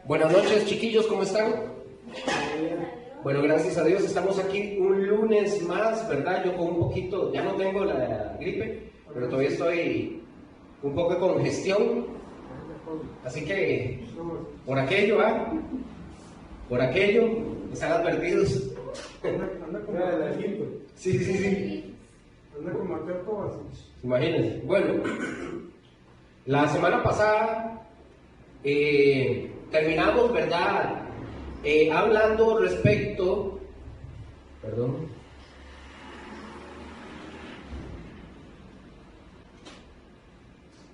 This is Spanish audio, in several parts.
Buenas noches, chiquillos, ¿cómo están? Bueno, gracias a Dios, estamos aquí un lunes más, ¿verdad? Yo con un poquito, ya no tengo la gripe, pero todavía estoy un poco de congestión, así que por aquello, por aquello, están advertidos. Anda como el Egipto. Sí. Anda como aquel Kovacic. Imagínense. Bueno, la semana pasada terminamos, ¿verdad? Hablando respecto, perdón,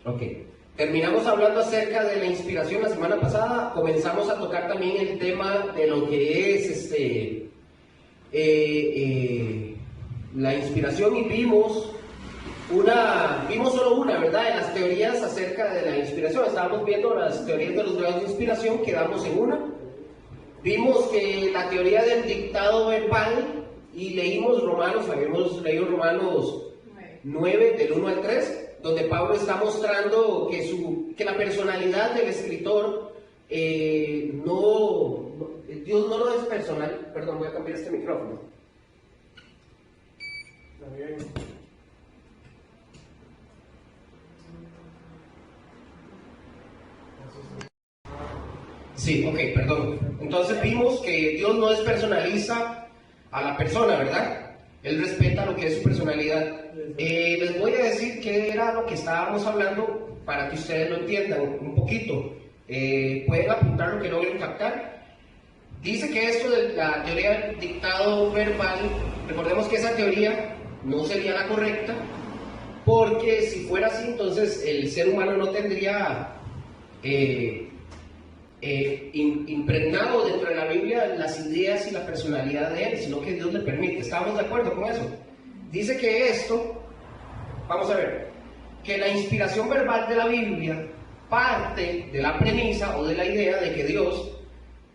ok, terminamos hablando acerca de la inspiración la semana pasada. Comenzamos a tocar también el tema de lo que es la inspiración y vimos solo una, ¿verdad? De las teorías acerca de la inspiración. Estábamos viendo las teorías de los grados de inspiración, quedamos en una. Vimos que la teoría del dictado verbal, y leímos Romanos, habíamos leído Romanos 9, del 1 al 3, donde Pablo está mostrando que la personalidad del escritor, Dios no lo es personal. Perdón, voy a cambiar este micrófono. Está bien. Sí, ok, perdón. Entonces vimos que Dios no despersonaliza a la persona, ¿verdad? Él respeta lo que es su personalidad. Les voy a decir qué era lo que estábamos hablando para que ustedes lo entiendan un poquito. Pueden apuntar lo que logren captar. Dice que esto de la teoría del dictado verbal, recordemos que esa teoría no sería la correcta, porque si fuera así, entonces el ser humano no tendría impregnado dentro de la Biblia las ideas y la personalidad de él, sino que Dios le permite. ¿Estamos de acuerdo con eso? Dice que esto, vamos a ver, que la inspiración verbal de la Biblia parte de la premisa o de la idea de que Dios,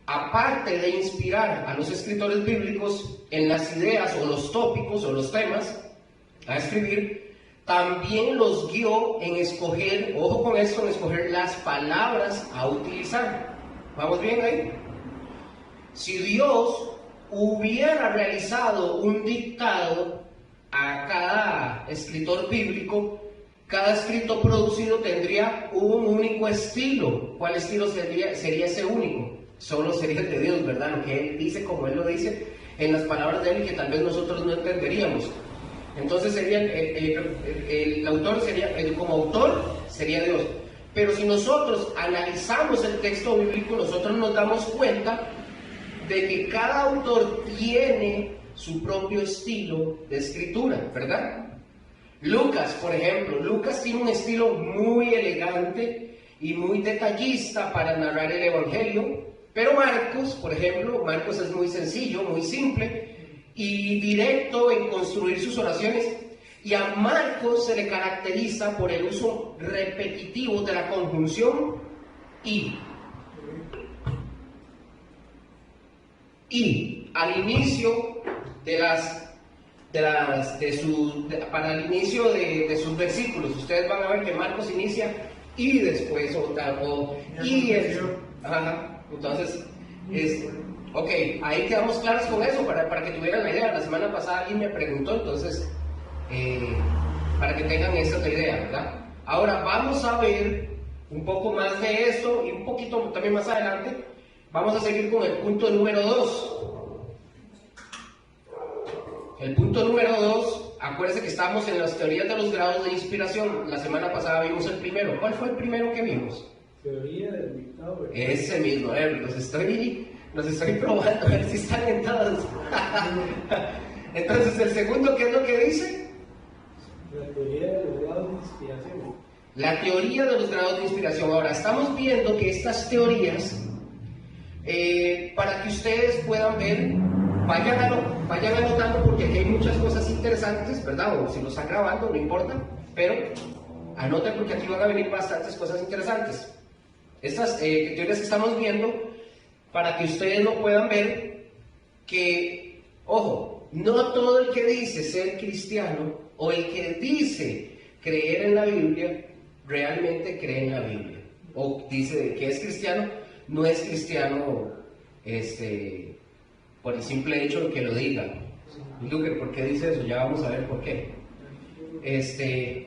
aparte de inspirar a los escritores bíblicos en las ideas o los tópicos o los temas a escribir, también los guió en escoger, ojo con esto, en escoger las palabras a utilizar. ¿Vamos bien ahí? Si Dios hubiera realizado un dictado a cada escritor bíblico, cada escrito producido tendría un único estilo. ¿Cuál estilo sería ese único? Solo sería el de Dios, ¿verdad? Lo que Él dice, como Él lo dice, en las palabras de Él, que tal vez nosotros no entenderíamos. Entonces sería el autor como autor sería Dios. Pero si nosotros analizamos el texto bíblico, nosotros nos damos cuenta de que cada autor tiene su propio estilo de escritura, ¿verdad? Lucas, por ejemplo, Lucas tiene un estilo muy elegante y muy detallista para narrar el Evangelio, pero Marcos, por ejemplo, Marcos es muy sencillo, muy simple y directo en construir sus oraciones, y a Marcos se le caracteriza por el uso repetitivo de la conjunción y al inicio para el inicio de sus versículos. Ustedes van a ver que Marcos inicia y después entonces ok, ahí quedamos claros con eso, para que tuvieran la idea. La semana pasada alguien me preguntó, entonces, para que tengan esa idea, ¿verdad? Ahora vamos a ver un poco más de eso y un poquito también más adelante. Vamos a seguir con el punto número 2. El punto número 2, acuérdense que estamos en las teorías de los grados de inspiración. La semana pasada vimos el primero. ¿Cuál fue el primero que vimos? Teoría del dictado verbal. Ese mismo, los estoy probando a ver si están en todos. Entonces, el segundo, ¿qué es lo que dice? La teoría de los grados de inspiración. La teoría de los grados de inspiración. Ahora, estamos viendo que estas teorías, para que ustedes puedan ver, vayan anotando, porque aquí hay muchas cosas interesantes, ¿verdad? O si lo están grabando, no importa, pero anoten, porque aquí van a venir bastantes cosas interesantes. Estas teorías que estamos viendo, para que ustedes lo puedan ver, que, ojo, no todo el que dice ser cristiano o el que dice creer en la Biblia realmente cree en la Biblia o dice que es cristiano, no es cristiano por el simple hecho de que lo diga. Luger, ¿por qué dice eso? Ya vamos a ver por qué.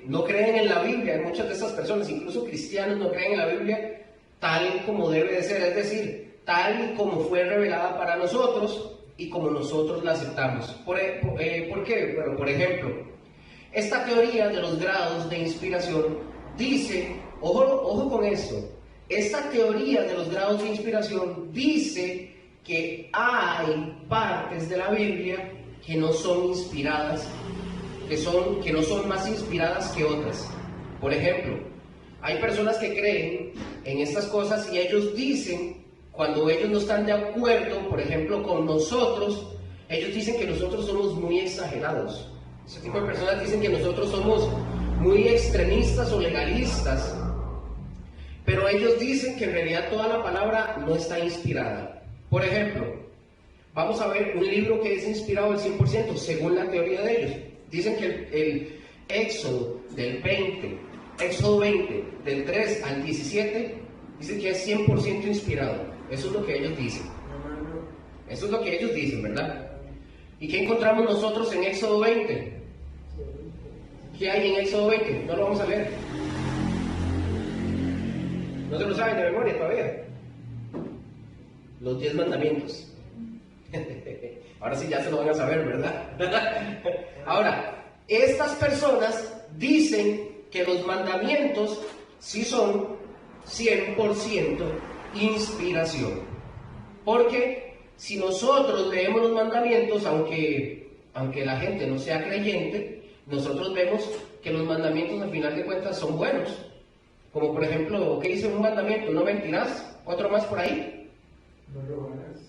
No creen en la Biblia. Hay muchas de esas personas, incluso cristianos, no creen en la Biblia tal como debe de ser, es decir, tal y como fue revelada para nosotros y como nosotros la aceptamos. ¿Por qué? Bueno, por ejemplo, esta teoría de los grados de inspiración dice, ojo con esto, esta teoría de los grados de inspiración dice que hay partes de la Biblia que no son inspiradas, que no son más inspiradas que otras. Por ejemplo, hay personas que creen en estas cosas y ellos dicen, cuando ellos no están de acuerdo, por ejemplo, con nosotros, ellos dicen que nosotros somos muy exagerados. Ese tipo de personas dicen que nosotros somos muy extremistas o legalistas, pero ellos dicen que en realidad toda la palabra no está inspirada. Por ejemplo, vamos a ver un libro que es inspirado al 100%, según la teoría de ellos. Dicen que el Éxodo Éxodo 20, del 3 al 17, dice que es 100% inspirado. Eso es lo que ellos dicen. Eso es lo que ellos dicen, ¿verdad? ¿Y qué encontramos nosotros en Éxodo 20? ¿Qué hay en Éxodo 20? No lo vamos a leer. ¿No se lo saben de memoria todavía? Los 10 mandamientos. Ahora sí ya se lo van a saber, ¿verdad? Ahora, estas personas dicen que los mandamientos sí son 100% inspiración. Porque si nosotros leemos los mandamientos, aunque la gente no sea creyente, nosotros vemos que los mandamientos al final de cuentas son buenos. Como por ejemplo, ¿qué dice un mandamiento? No mentirás. Otro más por ahí.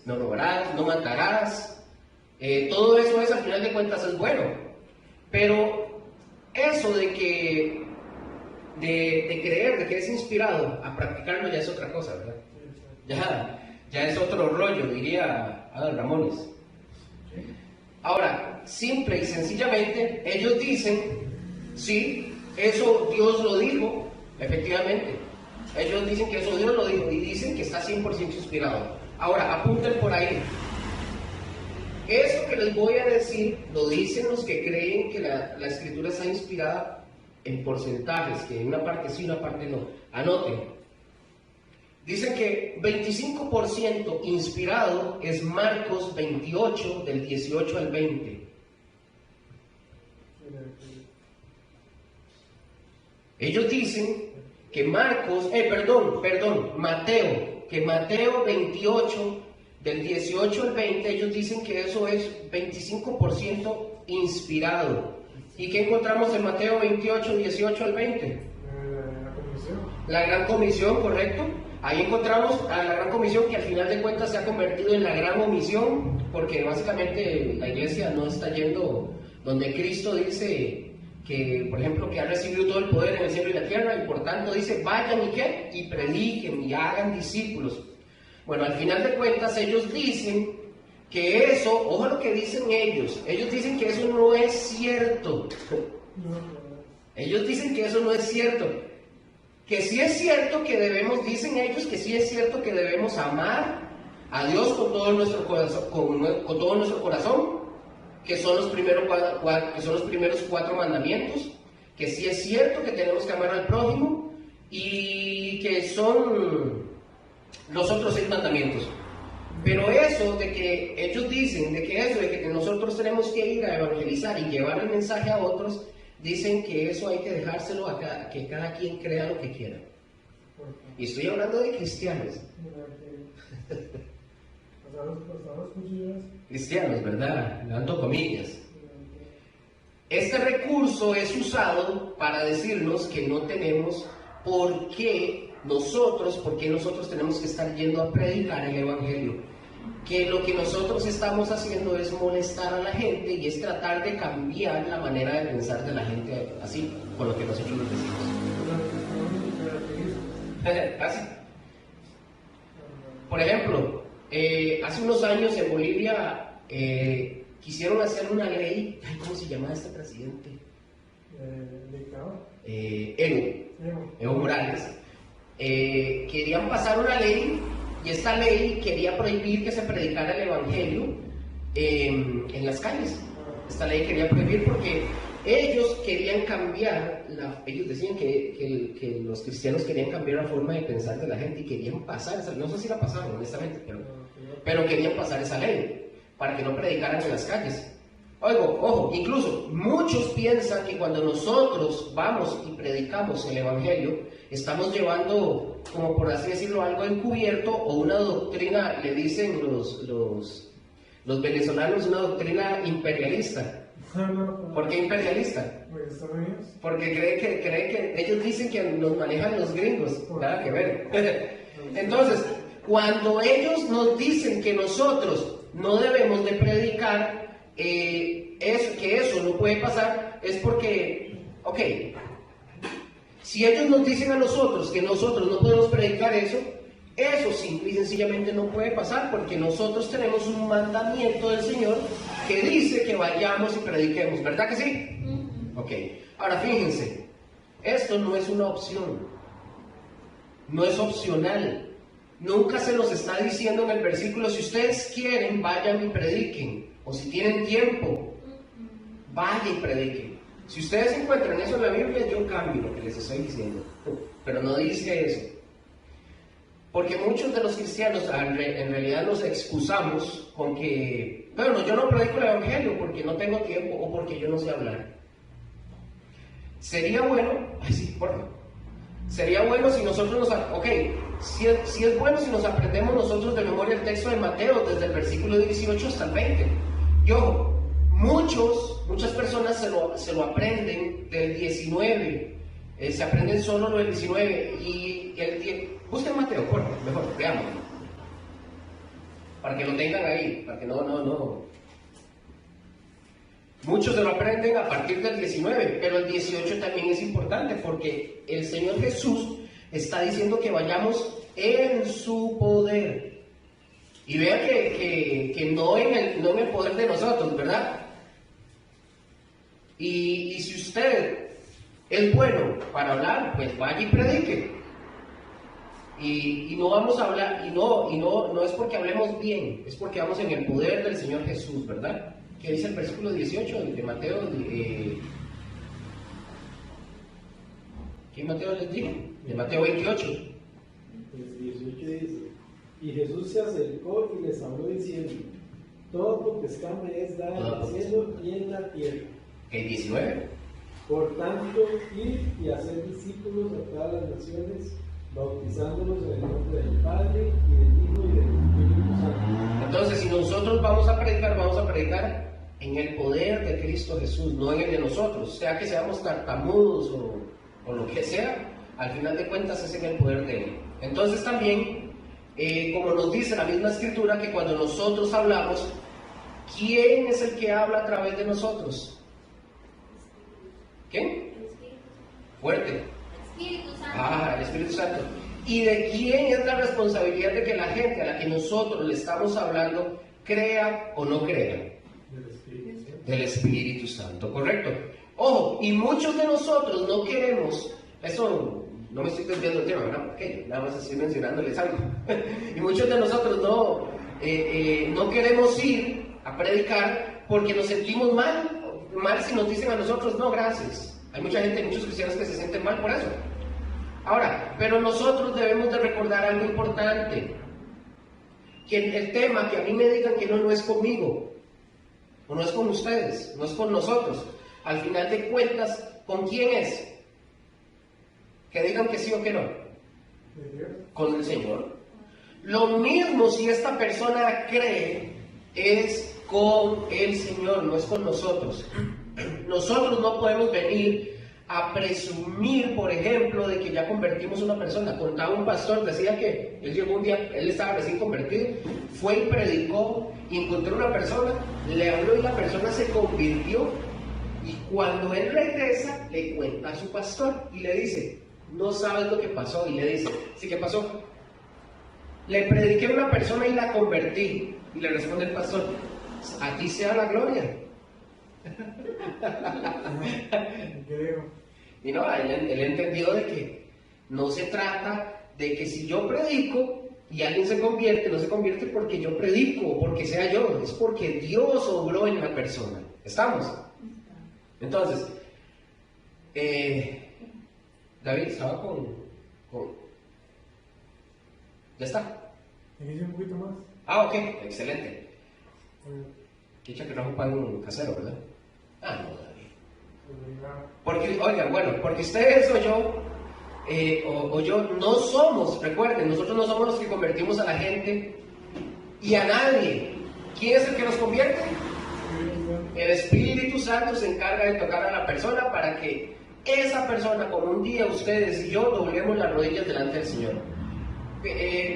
No robarás, no matarás. Todo eso al final de cuentas es bueno. Pero eso de creer de que es inspirado a practicarlo ya es otra cosa, ¿verdad? Ya es otro rollo, diría Adán Ramones. Ahora, simple y sencillamente, ellos dicen, sí, eso Dios lo dijo, efectivamente. Ellos dicen que eso Dios lo dijo y dicen que está 100% inspirado. Ahora, apunten por ahí. Eso que les voy a decir lo dicen los que creen que la escritura está inspirada en porcentajes, que en una parte sí, una parte no. Anoten. Dicen que 25% inspirado es Marcos 28, del 18 al 20. Ellos dicen que Mateo, que Mateo 28, del 18 al 20, ellos dicen que eso es 25% inspirado. ¿Y qué encontramos en Mateo 28, 18 al 20? La Gran Comisión, correcto. Ahí encontramos a la Gran Comisión, que al final de cuentas se ha convertido en la Gran Omisión, porque básicamente la iglesia no está yendo donde Cristo dice que, por ejemplo, que ha recibido todo el poder en el cielo y la tierra, y por tanto dice, vayan y qué, y prediquen y hagan discípulos. Bueno, al final de cuentas ellos dicen que eso, ojo lo que dicen ellos dicen que eso no es cierto. Ellos dicen que eso no es cierto. Que sí es cierto que debemos, dicen ellos que sí es cierto que debemos amar a Dios con todo nuestro corazón, con todo nuestro corazón, que son los primeros 4 mandamientos, que sí es cierto que tenemos que amar al prójimo y que son los otros 6 mandamientos. Pero eso de que ellos dicen, de que nosotros tenemos que ir a evangelizar y llevar el mensaje a otros, dicen que eso hay que dejárselo a que cada quien crea lo que quiera. Y estoy hablando de cristianos. Cristianos, ¿verdad? Dando comillas. Este recurso es usado para decirnos que no tenemos por qué nosotros tenemos que estar yendo a predicar el Evangelio. Que lo que nosotros estamos haciendo es molestar a la gente y es tratar de cambiar la manera de pensar de la gente así, con lo que nosotros les decimos. Así. Por ejemplo, hace unos años en Bolivia quisieron hacer una ley. ¿Cómo se llama este presidente? Evo Morales. Querían pasar una ley Y esta ley quería prohibir que se predicara el evangelio en las calles. Esta ley quería prohibir porque ellos querían cambiar, ellos decían que los cristianos querían cambiar la forma de pensar de la gente y querían pasar esa, no sé si la pasaron honestamente, pero querían pasar esa ley para que no predicaran en las calles. Ojo, incluso muchos piensan que cuando nosotros vamos y predicamos el evangelio, estamos llevando, como por así decirlo, algo encubierto o una doctrina, le dicen los venezolanos, una doctrina imperialista. ¿Por qué imperialista? Porque cree que ellos dicen que nos manejan los gringos, nada que ver. Entonces, cuando ellos nos dicen que nosotros no debemos de predicar, que eso no puede pasar, es porque, ok, si ellos nos dicen a nosotros que nosotros no podemos predicar eso simple y sencillamente no puede pasar, porque nosotros tenemos un mandamiento del Señor que dice que vayamos y prediquemos, ¿verdad que sí? Ok, ahora fíjense, esto no es una opción, no es opcional. Nunca se nos está diciendo en el versículo, si ustedes quieren, vayan y prediquen. O si tienen tiempo, vayan y prediquen. Si ustedes encuentran eso en la Biblia, yo cambio lo que les estoy diciendo. Pero no dice eso. Porque muchos de los cristianos en realidad nos excusamos con que, bueno, yo no predico el Evangelio porque no tengo tiempo o porque yo no sé hablar. Sería bueno, sería bueno si nosotros si es bueno si nos aprendemos nosotros de memoria el texto de Mateo desde el versículo 18 hasta el 20. Y ojo, muchas personas se lo aprenden del 19, se aprenden solo lo del 19 y el 10. Busquen Mateo, mejor, veámoslo. Para que lo tengan ahí, para que no. Muchos se lo aprenden a partir del 19, pero el 18 también es importante porque el Señor Jesús está diciendo que vayamos en su poder. Y vean que no en el poder de nosotros, ¿verdad? Y si usted es bueno para hablar, pues vaya y predique. Y no vamos a hablar, y no es porque hablemos bien, es porque vamos en el poder del Señor Jesús, ¿verdad? ¿Qué dice el versículo 18 de Mateo? ¿Qué Mateo les dijo? De Mateo 28. El 18 dice, y Jesús se acercó y les habló diciendo, todo potestad me es dada en el cielo y en la tierra. El 19. Por tanto, ir y hacer discípulos a todas las naciones, bautizándolos en el nombre del Padre y del Hijo y del Espíritu Santo. Entonces, si nosotros vamos a predicar en el poder de Cristo Jesús, no en el de nosotros. Sea que seamos tartamudos o lo que sea, al final de cuentas es en el poder de Él. Entonces también, como nos dice la misma Escritura, que cuando nosotros hablamos, ¿quién es el que habla a través de nosotros? ¿Quién? Fuerte. El Espíritu Santo. ¿Y de quién es la responsabilidad de que la gente a la que nosotros le estamos hablando crea o no crea? Del Espíritu Santo, correcto. Ojo, y muchos de nosotros no queremos, eso no me estoy desviando del tema, ¿verdad? Porque nada más estoy mencionándoles algo. Y muchos de nosotros no queremos ir a predicar porque nos sentimos mal si nos dicen a nosotros, no, gracias. Hay mucha gente, muchos cristianos que se sienten mal por eso. Ahora, pero nosotros debemos de recordar algo importante, que el tema, que a mí me digan que no es conmigo, o no es con ustedes, no es con nosotros, al final de cuentas, ¿con quién es? Que digan que sí o que no. Con el Señor. Lo mismo si esta persona cree, es con el Señor, no es con nosotros. Nosotros no podemos venir a presumir, por ejemplo, de que ya convertimos a una persona. Contaba un pastor, decía que él llegó un día, él estaba recién convertido, fue y predicó, y encontró una persona, le habló y la persona se convirtió. Y cuando él regresa, le cuenta a su pastor y le dice, no sabes lo que pasó. Y le dice, ¿sí qué pasó? Le prediqué a una persona y la convertí. Y le responde el pastor, a ti sea la gloria. Y no, él entendió de que no se trata de que si yo predico, y alguien se convierte, no se convierte porque yo predico o porque sea yo, es porque Dios obró en la persona. ¿Estamos? Entonces, David estaba con... ¿Ya está? Inicia un poquito más. Ah, ok, excelente. Dicha que trajo pan casero, ¿verdad? Ah, no, David. Porque, oigan, bueno, porque ustedes o yo no somos, recuerden, nosotros no somos los que convertimos a la gente y a nadie. ¿Quién es el que nos convierte? El Espíritu Santo se encarga de tocar a la persona para que esa persona, como un día ustedes y yo, doblemos las rodillas delante del Señor.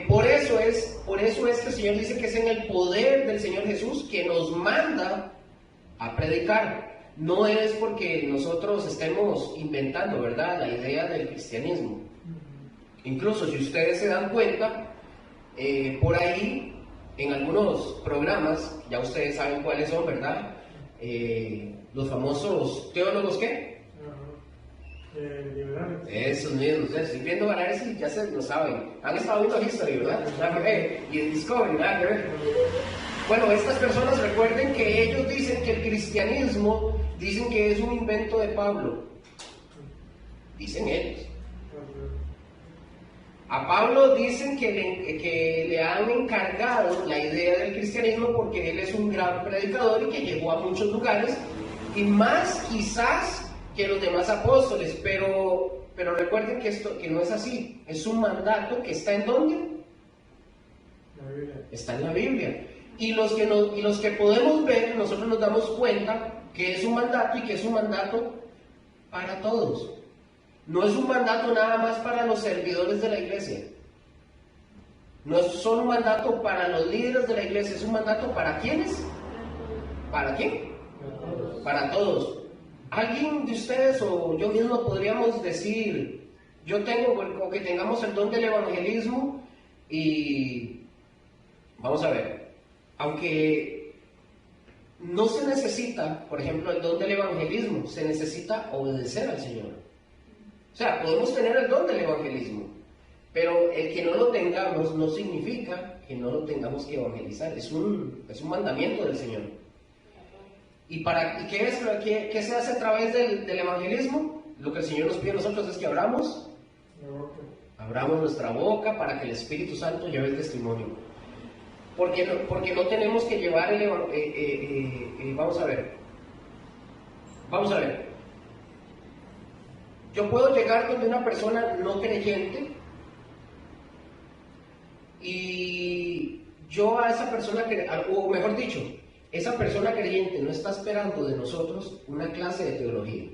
Por eso es que el Señor dice que es en el poder del Señor Jesús que nos manda a predicar. No es porque nosotros estemos inventando, ¿verdad?, la idea del cristianismo. Incluso si ustedes se dan cuenta, por ahí, en algunos programas, ya ustedes saben cuáles son, ¿verdad? Los famosos teólogos, ¿qué? Esos mismos, estoy viendo Valares y ya se lo saben. Han estado viendo History, ¿verdad? Y el Discovery, nada que ver. Bueno, estas personas recuerden que ellos dicen que el cristianismo, dicen que es un invento de Pablo. Dicen ellos. A Pablo dicen que le han encargado la idea del cristianismo porque él es un gran predicador y que llegó a muchos lugares, y más quizás que los demás apóstoles, pero recuerden que no es así. Es un mandato que está ¿en dónde? Está en la Biblia. Y los que podemos ver, nosotros nos damos cuenta que es un mandato y que es un mandato para todos. No es un mandato nada más para los servidores de la iglesia. No es solo un mandato para los líderes de la iglesia, es un mandato para ¿quiénes? ¿Para quién? Para todos. ¿Alguien de ustedes o yo mismo podríamos decir, yo tengo, o que tengamos el don del evangelismo y vamos a ver, aunque no se necesita, por ejemplo, el don del evangelismo, se necesita obedecer al Señor. O sea, podemos tener el don del evangelismo, pero el que no lo tengamos no significa que no lo tengamos que evangelizar, es un mandamiento del Señor. ¿Y qué se hace a través del evangelismo? Lo que el Señor nos pide a nosotros es que abramos nuestra boca para que el Espíritu Santo lleve el testimonio. Porque no tenemos que llevar vamos a ver. Yo puedo llegar donde una persona no creyente y yo a esa persona, o mejor dicho, esa persona creyente no está esperando de nosotros una clase de teología.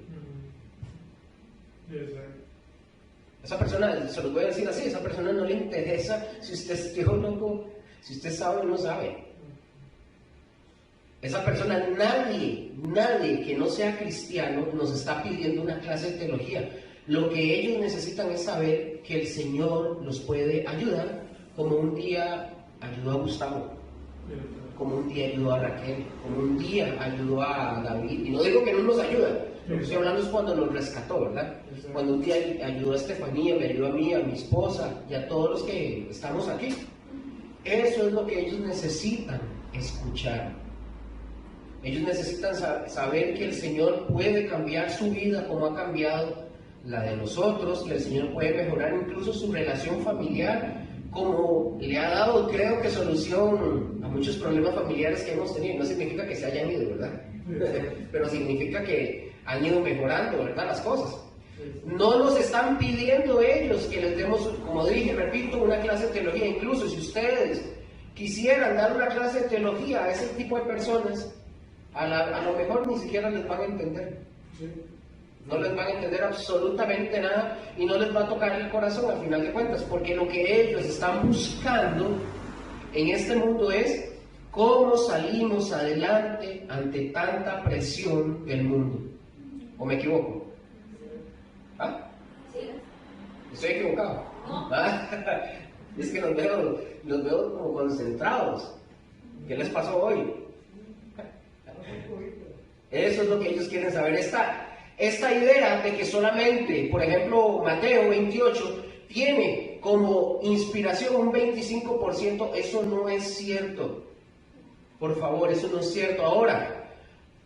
Esa persona, se los voy a decir así, esa persona no le interesa si usted es teólogo, si usted sabe o no sabe. Esa persona, nadie que no sea cristiano nos está pidiendo una clase de teología. Lo que ellos necesitan es saber que el Señor los puede ayudar, como un día ayudó a Gustavo, como un día ayudó a Raquel, como un día ayudó a David. Y no digo que no nos ayuda, lo que estoy hablando es cuando nos rescató, ¿verdad? Cuando un día ayudó a Estefanía, me ayudó a mí, a mi esposa y a todos los que estamos aquí. Eso es lo que ellos necesitan escuchar. Ellos necesitan saber que el Señor puede cambiar su vida como ha cambiado la de nosotros, que el Señor puede mejorar incluso su relación familiar, como le ha dado, creo que, solución a muchos problemas familiares que hemos tenido. No significa que se hayan ido, ¿verdad? Pero significa que han ido mejorando, ¿verdad?, las cosas. No nos están pidiendo ellos que les demos, como dije, repito, una clase de teología. Incluso si ustedes quisieran dar una clase de teología a ese tipo de personas, a lo mejor ni siquiera les van a entender. No les van a entender absolutamente nada y no les va a tocar el corazón al final de cuentas, porque lo que ellos están buscando en este mundo es cómo salimos adelante ante tanta presión del mundo. ¿O me equivoco? ¿Ah? Sí. ¿Estoy equivocado? No. ¿Ah? Es que los veo como concentrados. ¿Qué les pasó hoy? Eso es lo que ellos quieren saber. Esta idea de que solamente, por ejemplo, Mateo 28 tiene como inspiración un 25%, eso no es cierto. Por favor, eso no es cierto. Ahora,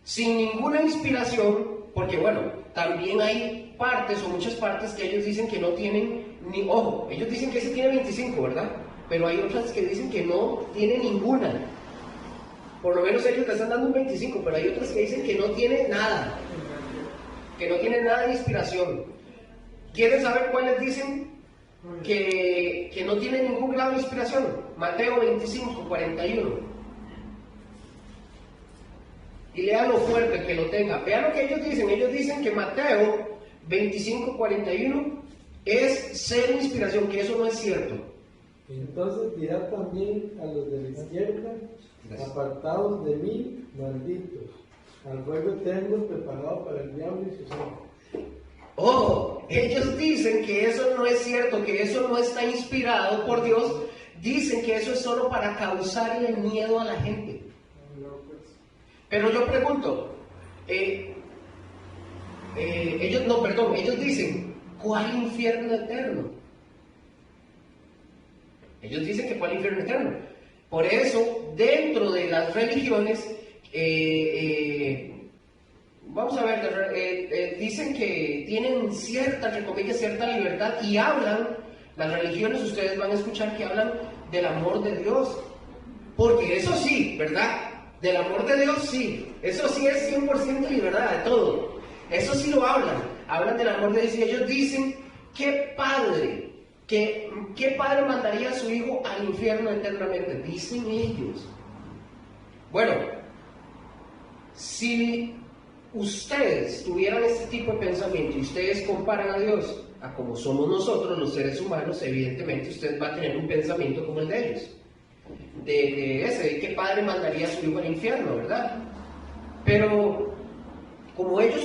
sin ninguna inspiración, porque bueno, también hay partes o muchas partes que ellos dicen que no tienen ni, ojo, ellos dicen que sí tiene 25, ¿verdad? Pero hay otras que dicen que no tiene ninguna. Por lo menos ellos te están dando un 25, pero hay otras que dicen que no tiene nada. Que no tiene nada de inspiración. ¿Quieren saber cuáles dicen que no tienen ningún grado de inspiración? Mateo 25, 41. Y léalo fuerte el que lo tenga. Vean lo que ellos dicen. Ellos dicen que Mateo 25, 41 es cero inspiración, que eso no es cierto. Entonces dirá también a los de la izquierda: apartados de mí, malditos, al fuego eterno preparado para el diablo y sus ángeles. Ojo, ellos dicen que eso no es cierto, que eso no está inspirado por Dios. Dicen que eso es solo para causarle miedo a la gente. Pero yo pregunto, ellos dicen, ¿cuál infierno eterno? Ellos dicen que ¿cuál infierno eterno? Por eso, dentro de las religiones, vamos a ver, dicen que tienen cierta, entre comillas, cierta libertad y hablan, las religiones, ustedes van a escuchar que hablan del amor de Dios. Porque eso sí, ¿verdad? Del amor de Dios sí, eso sí es 100% libertad de todo. Eso sí lo hablan del amor de Dios y ellos dicen, ¿qué padre mandaría a su hijo al infierno eternamente? Dicen ellos. Bueno, si ustedes tuvieran este tipo de pensamiento y ustedes comparan a Dios a como somos nosotros los seres humanos, evidentemente usted va a tener un pensamiento como el de ellos. De qué padre mandaría a su hijo al infierno, ¿verdad? Pero como ellos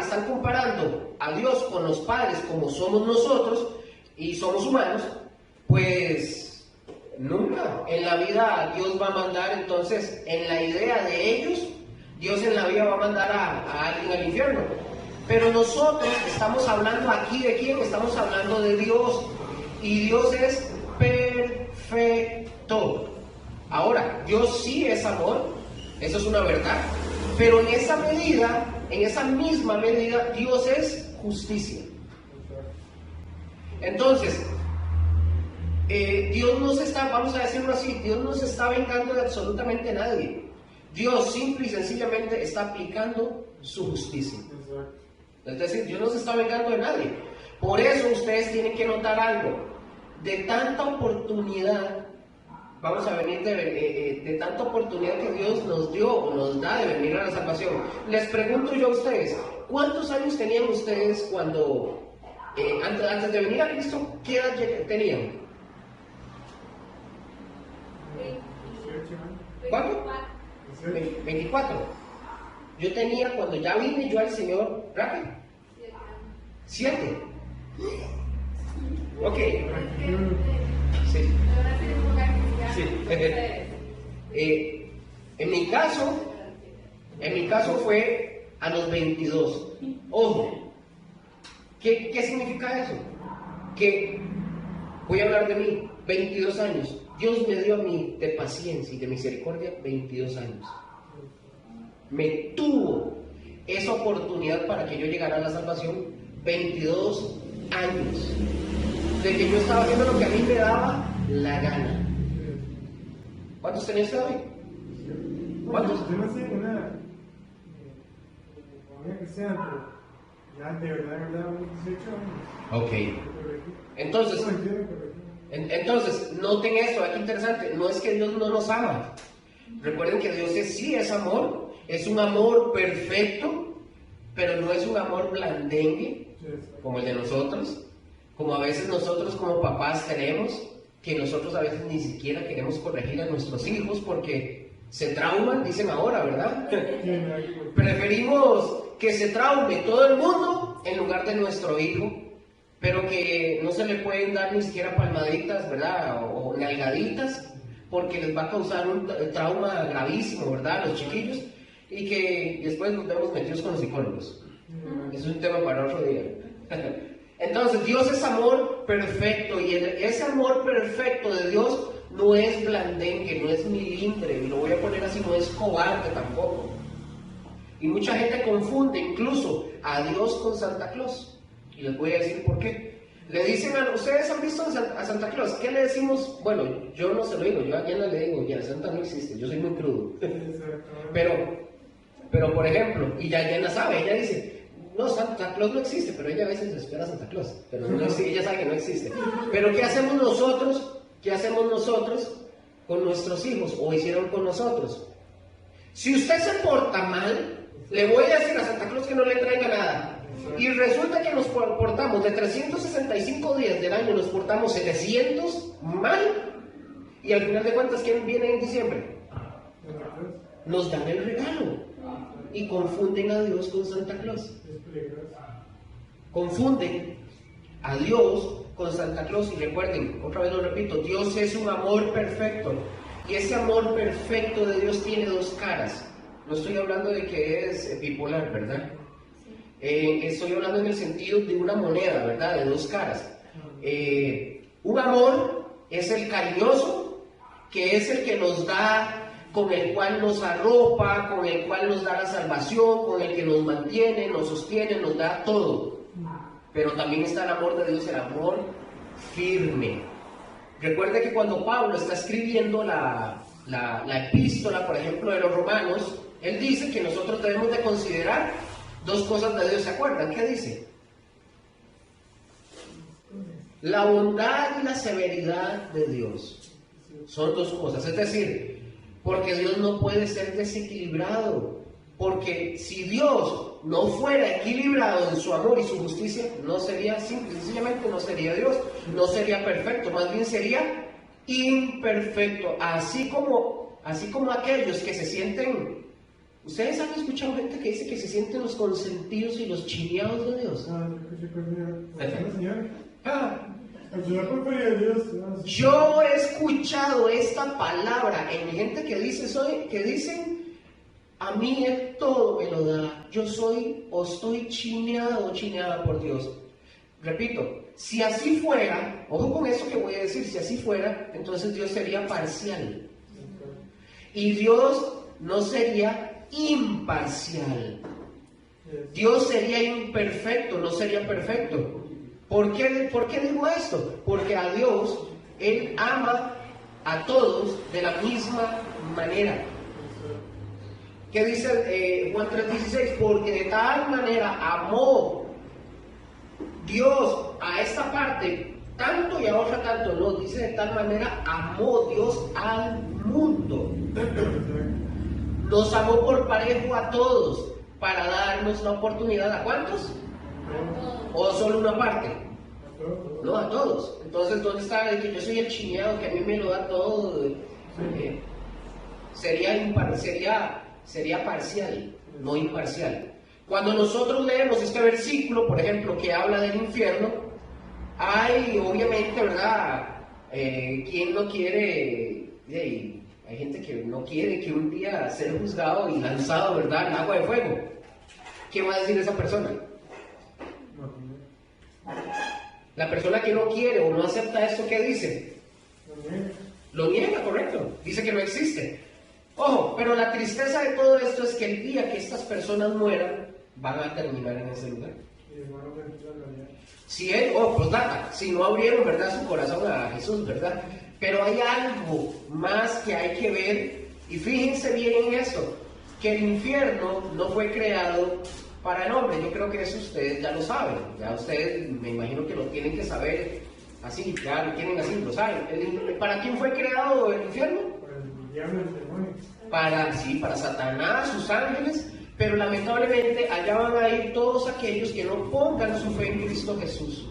están comparando a Dios con los padres como somos nosotros y somos humanos, pues nunca en la vida Dios va a mandar. Entonces, en la idea de ellos, Dios en la vida va a mandar a alguien al infierno. Pero nosotros estamos hablando aquí de quién, estamos hablando de Dios, y Dios es perfecto. Ahora, Dios sí es amor, eso es una verdad, pero en esa misma medida, Dios es justicia. Entonces, Dios no se está, vamos a decirlo así, Dios no se está vengando de absolutamente nadie. Dios simple y sencillamente está aplicando su justicia. Es decir, Dios no se está vengando de nadie. Por eso ustedes tienen que notar algo. De tanta oportunidad, vamos a venir de tanta oportunidad que Dios nos dio o nos da de venir a la salvación. Les pregunto yo a ustedes, ¿cuántos años tenían ustedes cuando, antes de venir a Cristo, qué edad tenían? 24. 24. Yo tenía, cuando ya vine yo al Señor, ¿rápido? 7. Ok. Sí. Sí. En mi caso fue a los 22. Ojo, ¿qué significa eso? Que, voy a hablar de mí, 22 años. Dios me dio a mí de paciencia y de misericordia 22 años. Me tuvo esa oportunidad para que yo llegara a la salvación 22 años. De que yo estaba haciendo lo que a mí me daba la gana. ¿Cuántos tenía usted hoy? ¿Cuántos? Yo no sé, una que sea, pero ya de verdad, unos 18 años. Ok. Entonces, noten esto, aquí interesante, no es que Dios no nos ama. Recuerden que Dios sí es amor, es un amor perfecto, pero no es un amor blandengue, como el de nosotros, como a veces nosotros como papás tenemos, que nosotros a veces ni siquiera queremos corregir a nuestros hijos porque se trauman, dicen ahora, ¿verdad? Preferimos que se traume todo el mundo en lugar de nuestro hijo, pero que no se le pueden dar ni siquiera palmaditas, ¿verdad? O nalgaditas, porque les va a causar un trauma gravísimo, ¿verdad? A los chiquillos, y que después nos vemos metidos con los psicólogos. Es un tema para otro día. Entonces, Dios es amor perfecto y ese amor perfecto de Dios no es blandengue, no es milindre, y lo voy a poner así, no es cobarde tampoco. Y mucha gente confunde incluso a Dios con Santa Claus. Y les voy a decir por qué. Le dicen ¿ustedes han visto a Santa Claus? ¿Qué le decimos? Bueno, yo no se lo digo, yo a Diana le digo, ya, Santa no existe, yo soy muy crudo. Pero por ejemplo, y ya Diana sabe, ella dice, no, Santa Claus no existe, pero ella a veces espera a Santa Claus, pero no existe, ella sabe que no existe. Pero ¿qué hacemos nosotros? ¿Qué hacemos nosotros con nuestros hijos o hicieron con nosotros? Si usted se porta mal, le voy a decir a Santa Claus que no le traiga nada. Y resulta que nos portamos de 365 días del año, nos portamos 700 mal. Y al final de cuentas, ¿quién viene en diciembre? Nos dan el regalo. Y confunden a Dios con Santa Claus. Confunden a Dios con Santa Claus. Y recuerden, otra vez lo repito, Dios es un amor perfecto. Y ese amor perfecto de Dios tiene dos caras. No estoy hablando de que es bipolar, ¿verdad? Estoy hablando en el sentido de una moneda, ¿verdad? De dos caras. Un amor es el cariñoso, que es el que nos da, con el cual nos arropa, con el cual nos da la salvación, con el que nos mantiene, nos sostiene, nos da todo. Pero también está el amor de Dios, el amor firme. Recuerde que cuando Pablo está escribiendo la epístola, por ejemplo, de los Romanos, él dice que nosotros debemos de considerar dos cosas de Dios. ¿Se acuerdan? ¿Qué dice? La bondad y la severidad de Dios. Son dos cosas. Es decir, porque Dios no puede ser desequilibrado. Porque si Dios no fuera equilibrado en su amor y su justicia, no sería simple, sencillamente no sería Dios, no sería perfecto, más bien sería imperfecto. Así como aquellos que se sienten... ¿Ustedes han escuchado gente que dice que se sienten los consentidos y los chineados de Dios? Yo he escuchado esta palabra en gente que dicen, a mí todo me lo da, yo soy o estoy chineado o chineada por Dios. Repito, si así fuera, ojo con eso que voy a decir, si así fuera, entonces Dios sería parcial. Y Dios no sería imparcial. Dios sería imperfecto, no sería perfecto. ¿Por qué digo esto? Porque a Dios, Él ama a todos de la misma manera. ¿Qué dice Juan 3:16? Porque de tal manera amó Dios a esta parte, tanto y a otra tanto, no, dice de tal manera amó Dios al mundo. Nos amó por parejo a todos, para darnos la oportunidad. ¿A cuántos? ¿O solo una parte? No, a todos. Entonces, ¿dónde está el que yo soy el chineado, que a mí me lo da todo? Sería parcial, no imparcial. Cuando nosotros leemos este versículo, por ejemplo, que habla del infierno, hay obviamente, ¿verdad? ¿Quién no quiere? Hay gente que no quiere que un día ser juzgado y lanzado, ¿verdad?, al agua de fuego. ¿Qué va a decir esa persona? La persona que no quiere o no acepta esto, ¿qué dice? Lo niega, correcto. Dice que no existe. Ojo, pero la tristeza de todo esto es que el día que estas personas mueran, van a terminar en ese lugar. Si si no abrieron, ¿verdad?, su corazón a Jesús, ¿verdad? Pero hay algo más que hay que ver, y fíjense bien en esto, que el infierno no fue creado para el hombre. Yo creo que eso ustedes ya lo saben, ya ustedes me imagino que lo tienen que saber así, ya lo tienen así, lo saben. ¿Para quién fue creado el infierno? Para el diablo y el demonio. Para Satanás, sus ángeles, pero lamentablemente allá van a ir todos aquellos que no pongan su fe en Cristo Jesús.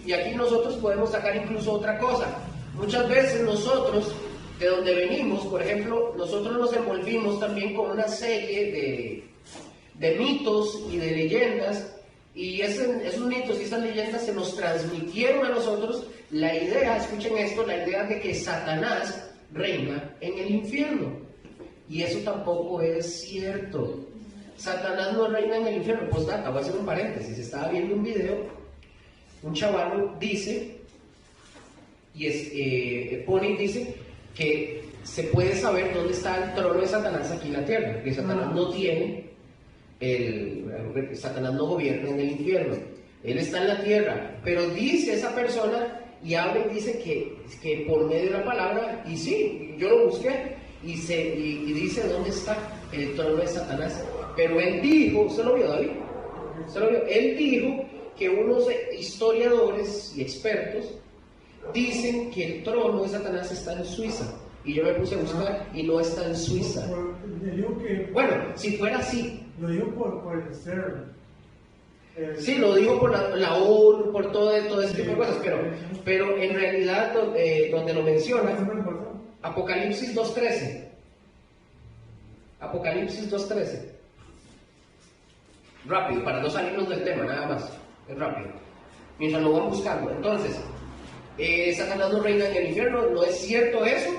Y aquí nosotros podemos sacar incluso otra cosa. Muchas veces nosotros, de donde venimos, por ejemplo, nosotros nos envolvimos también con una serie de mitos y de leyendas, y esos mitos y esas leyendas se nos transmitieron a nosotros la idea, escuchen esto, la idea de que Satanás reina en el infierno. Y eso tampoco es cierto. Satanás no reina en el infierno. Postdata, voy a hacer un paréntesis. Estaba viendo un video un chavalo dice, dice que se puede saber dónde está el trono de Satanás aquí en la tierra, que Satanás no tiene, Satanás no gobierna en el infierno, él está en la tierra, pero dice esa persona y habla y dice que por medio de la palabra, y sí, yo lo busqué, y dice dónde está el trono de Satanás, pero él dijo, ¿usted lo vio, David? ¿Usted lo vio? Él dijo que unos historiadores y expertos dicen que el trono de Satanás está en Suiza, y yo me puse a buscar y no está en Suiza. Bueno, si fuera así. Lo digo por el CERN. Sí, lo digo por la ONU, por todo ese tipo de cosas, pero en realidad donde lo menciona, Apocalipsis 2.13. Apocalipsis 2.13. Rápido, para no salirnos del tema, nada más. Es rápido. Mientras lo van buscando. Entonces, Satanás no reina en el infierno, no es cierto eso.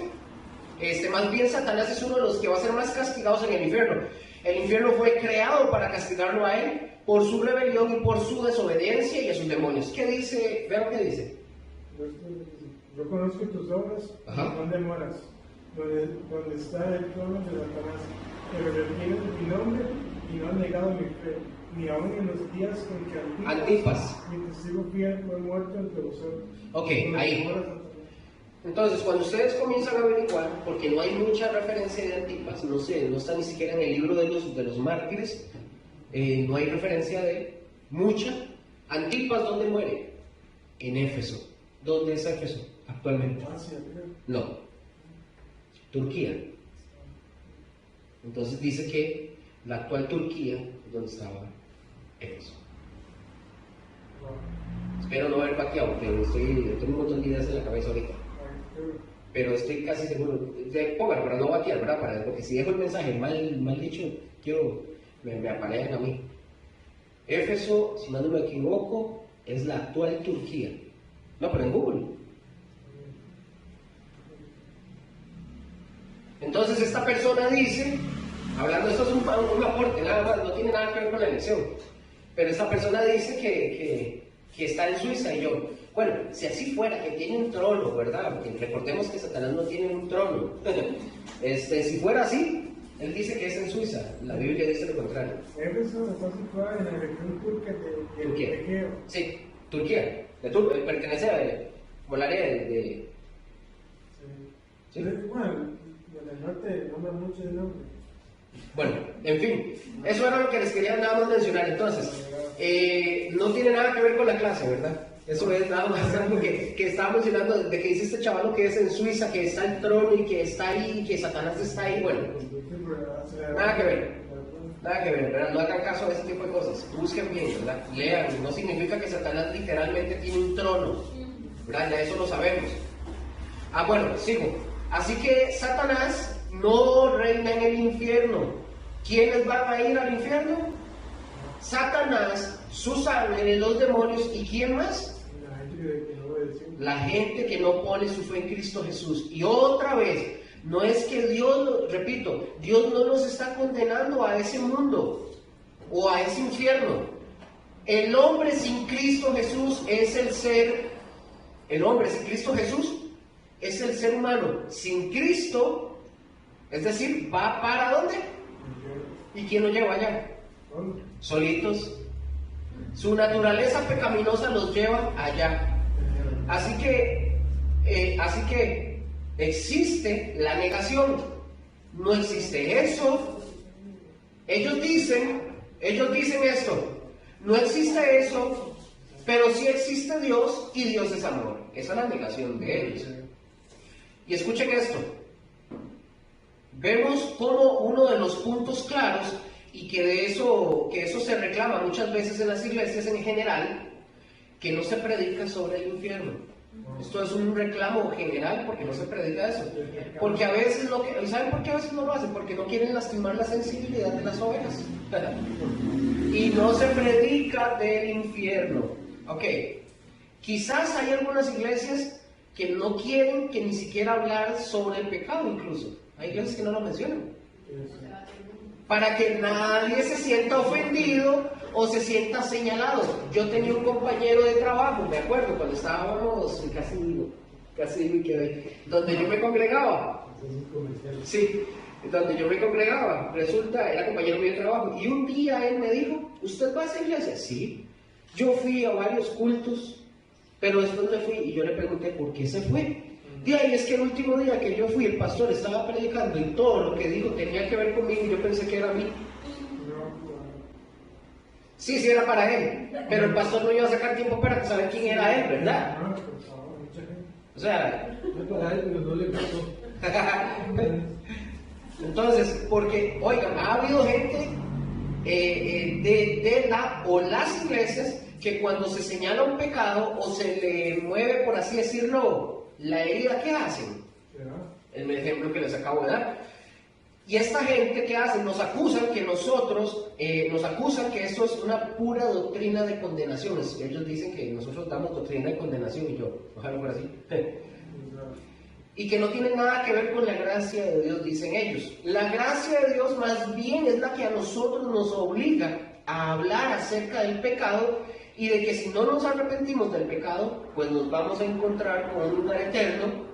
Más bien Satanás es uno de los que va a ser más castigados en el infierno. El infierno fue creado para castigarlo a él por su rebelión y por su desobediencia y a sus demonios. ¿Qué dice? Vean lo que dice. Yo conozco tus obras, no demoras, donde está el trono de Satanás, pero retienes mi nombre y no has negado mi fe, ni aun en los días en que Antipas, mi testigo fiel fue muerto entre vosotros. Ok, ahí. Entonces, cuando ustedes comienzan a averiguar, porque no hay mucha referencia de Antipas, no está ni siquiera en el libro de los mártires, no hay referencia de mucha. Antipas, ¿dónde muere? En Éfeso. ¿Dónde es Éfeso actualmente? No, Turquía. Entonces dice que la actual Turquía es donde estaba Éfeso. Espero no haber pateado, pero tengo un montón de ideas en la cabeza ahorita. Pero estoy casi seguro. Póngalo para no batear, ¿verdad? Porque si dejo el mensaje mal dicho, me aparean a mí. Éfeso, si no me equivoco, es la actual Turquía. No, pero en Google. Entonces esta persona dice, hablando, esto es un aporte, nada más, no tiene nada que ver con la elección, pero esta persona dice que está en Suiza, y yo, bueno, si así fuera, que tiene un trono, ¿verdad? Porque recordemos que Satanás no tiene un trono. Si fuera así, él dice que es en Suiza, la Biblia dice lo contrario. Éfeso está situada en la región turca de Turquía. Egeo. Sí, Turquía, pertenece a el área de Sí. Bueno, del norte nombra mucho el nombre. Bueno, en fin, eso era lo que les quería nada más mencionar. Entonces, no tiene nada que ver con la clase, ¿verdad? Eso es nada más algo que estaba mencionando, de que dice este chavalo que es en Suiza, que está el trono y que está ahí, y que Satanás está ahí. Bueno, nada que ver, ¿verdad? No hagan caso a ese tipo de cosas, busquen bien, ¿verdad? Lean, no significa que Satanás literalmente tiene un trono, ¿verdad? Ya eso lo sabemos. Bueno, sigo. Así que Satanás no reina en el infierno. ¿Quiénes van a ir al infierno? Satanás, sus ángeles, los demonios, ¿y quién más? La gente que no pone su fe en Cristo Jesús. Y otra vez, no es que Dios, repito, Dios no nos está condenando a ese mundo o a ese infierno. El hombre sin Cristo Jesús es el hombre sin Cristo Jesús es el ser humano sin Cristo, es decir, ¿va para dónde? ¿Y quién lo lleva allá? Solitos. Su naturaleza pecaminosa los lleva allá. Así que existe la negación. No existe eso. Ellos dicen esto. No existe eso, pero sí existe Dios y Dios es amor. Esa es la negación de ellos. Y escuchen esto. Vemos como uno de los puntos claros, y que eso se reclama muchas veces en las iglesias en general, que no se predica sobre el infierno. Esto es un reclamo general porque no se predica eso. Porque a veces ¿saben por qué a veces no lo hacen? Porque no quieren lastimar la sensibilidad de las ovejas. Y no se predica del infierno. Ok. Quizás hay algunas iglesias que no quieren que ni siquiera hablar sobre el pecado incluso. Hay iglesias que no lo mencionan. para que nadie se sienta ofendido o se sienta señalado. Yo tenía un compañero de trabajo, me acuerdo, cuando estábamos, donde yo me congregaba. Sí, donde yo me congregaba. Resulta, era compañero mío de trabajo. Y un día él me dijo, ¿usted va a esa iglesia? Sí. Yo fui a varios cultos, pero después me fui y yo le pregunté, ¿por qué se fue? Y ahí es que el último día que yo fui, el pastor estaba predicando y todo lo que dijo tenía que ver conmigo y yo pensé que era a mí. Sí, sí era para él, pero el pastor no iba a sacar tiempo para saber quién era él, ¿verdad? O sea... No para él, pero no le gustó. Entonces, porque, oigan, ha habido gente de las iglesias que cuando se señala un pecado o se le mueve, por así decirlo, la herida, ¿qué hacen? El ejemplo que les acabo de dar. Y esta gente, ¿qué hacen? Nos acusan que esto es una pura doctrina de condenaciones. Ellos dicen que nosotros damos doctrina de condenación y yo, ojalá fuera así. Y que no tiene nada que ver con la gracia de Dios, dicen ellos. La gracia de Dios más bien es la que a nosotros nos obliga a hablar acerca del pecado y de que si no nos arrepentimos del pecado, pues nos vamos a encontrar con un lugar eterno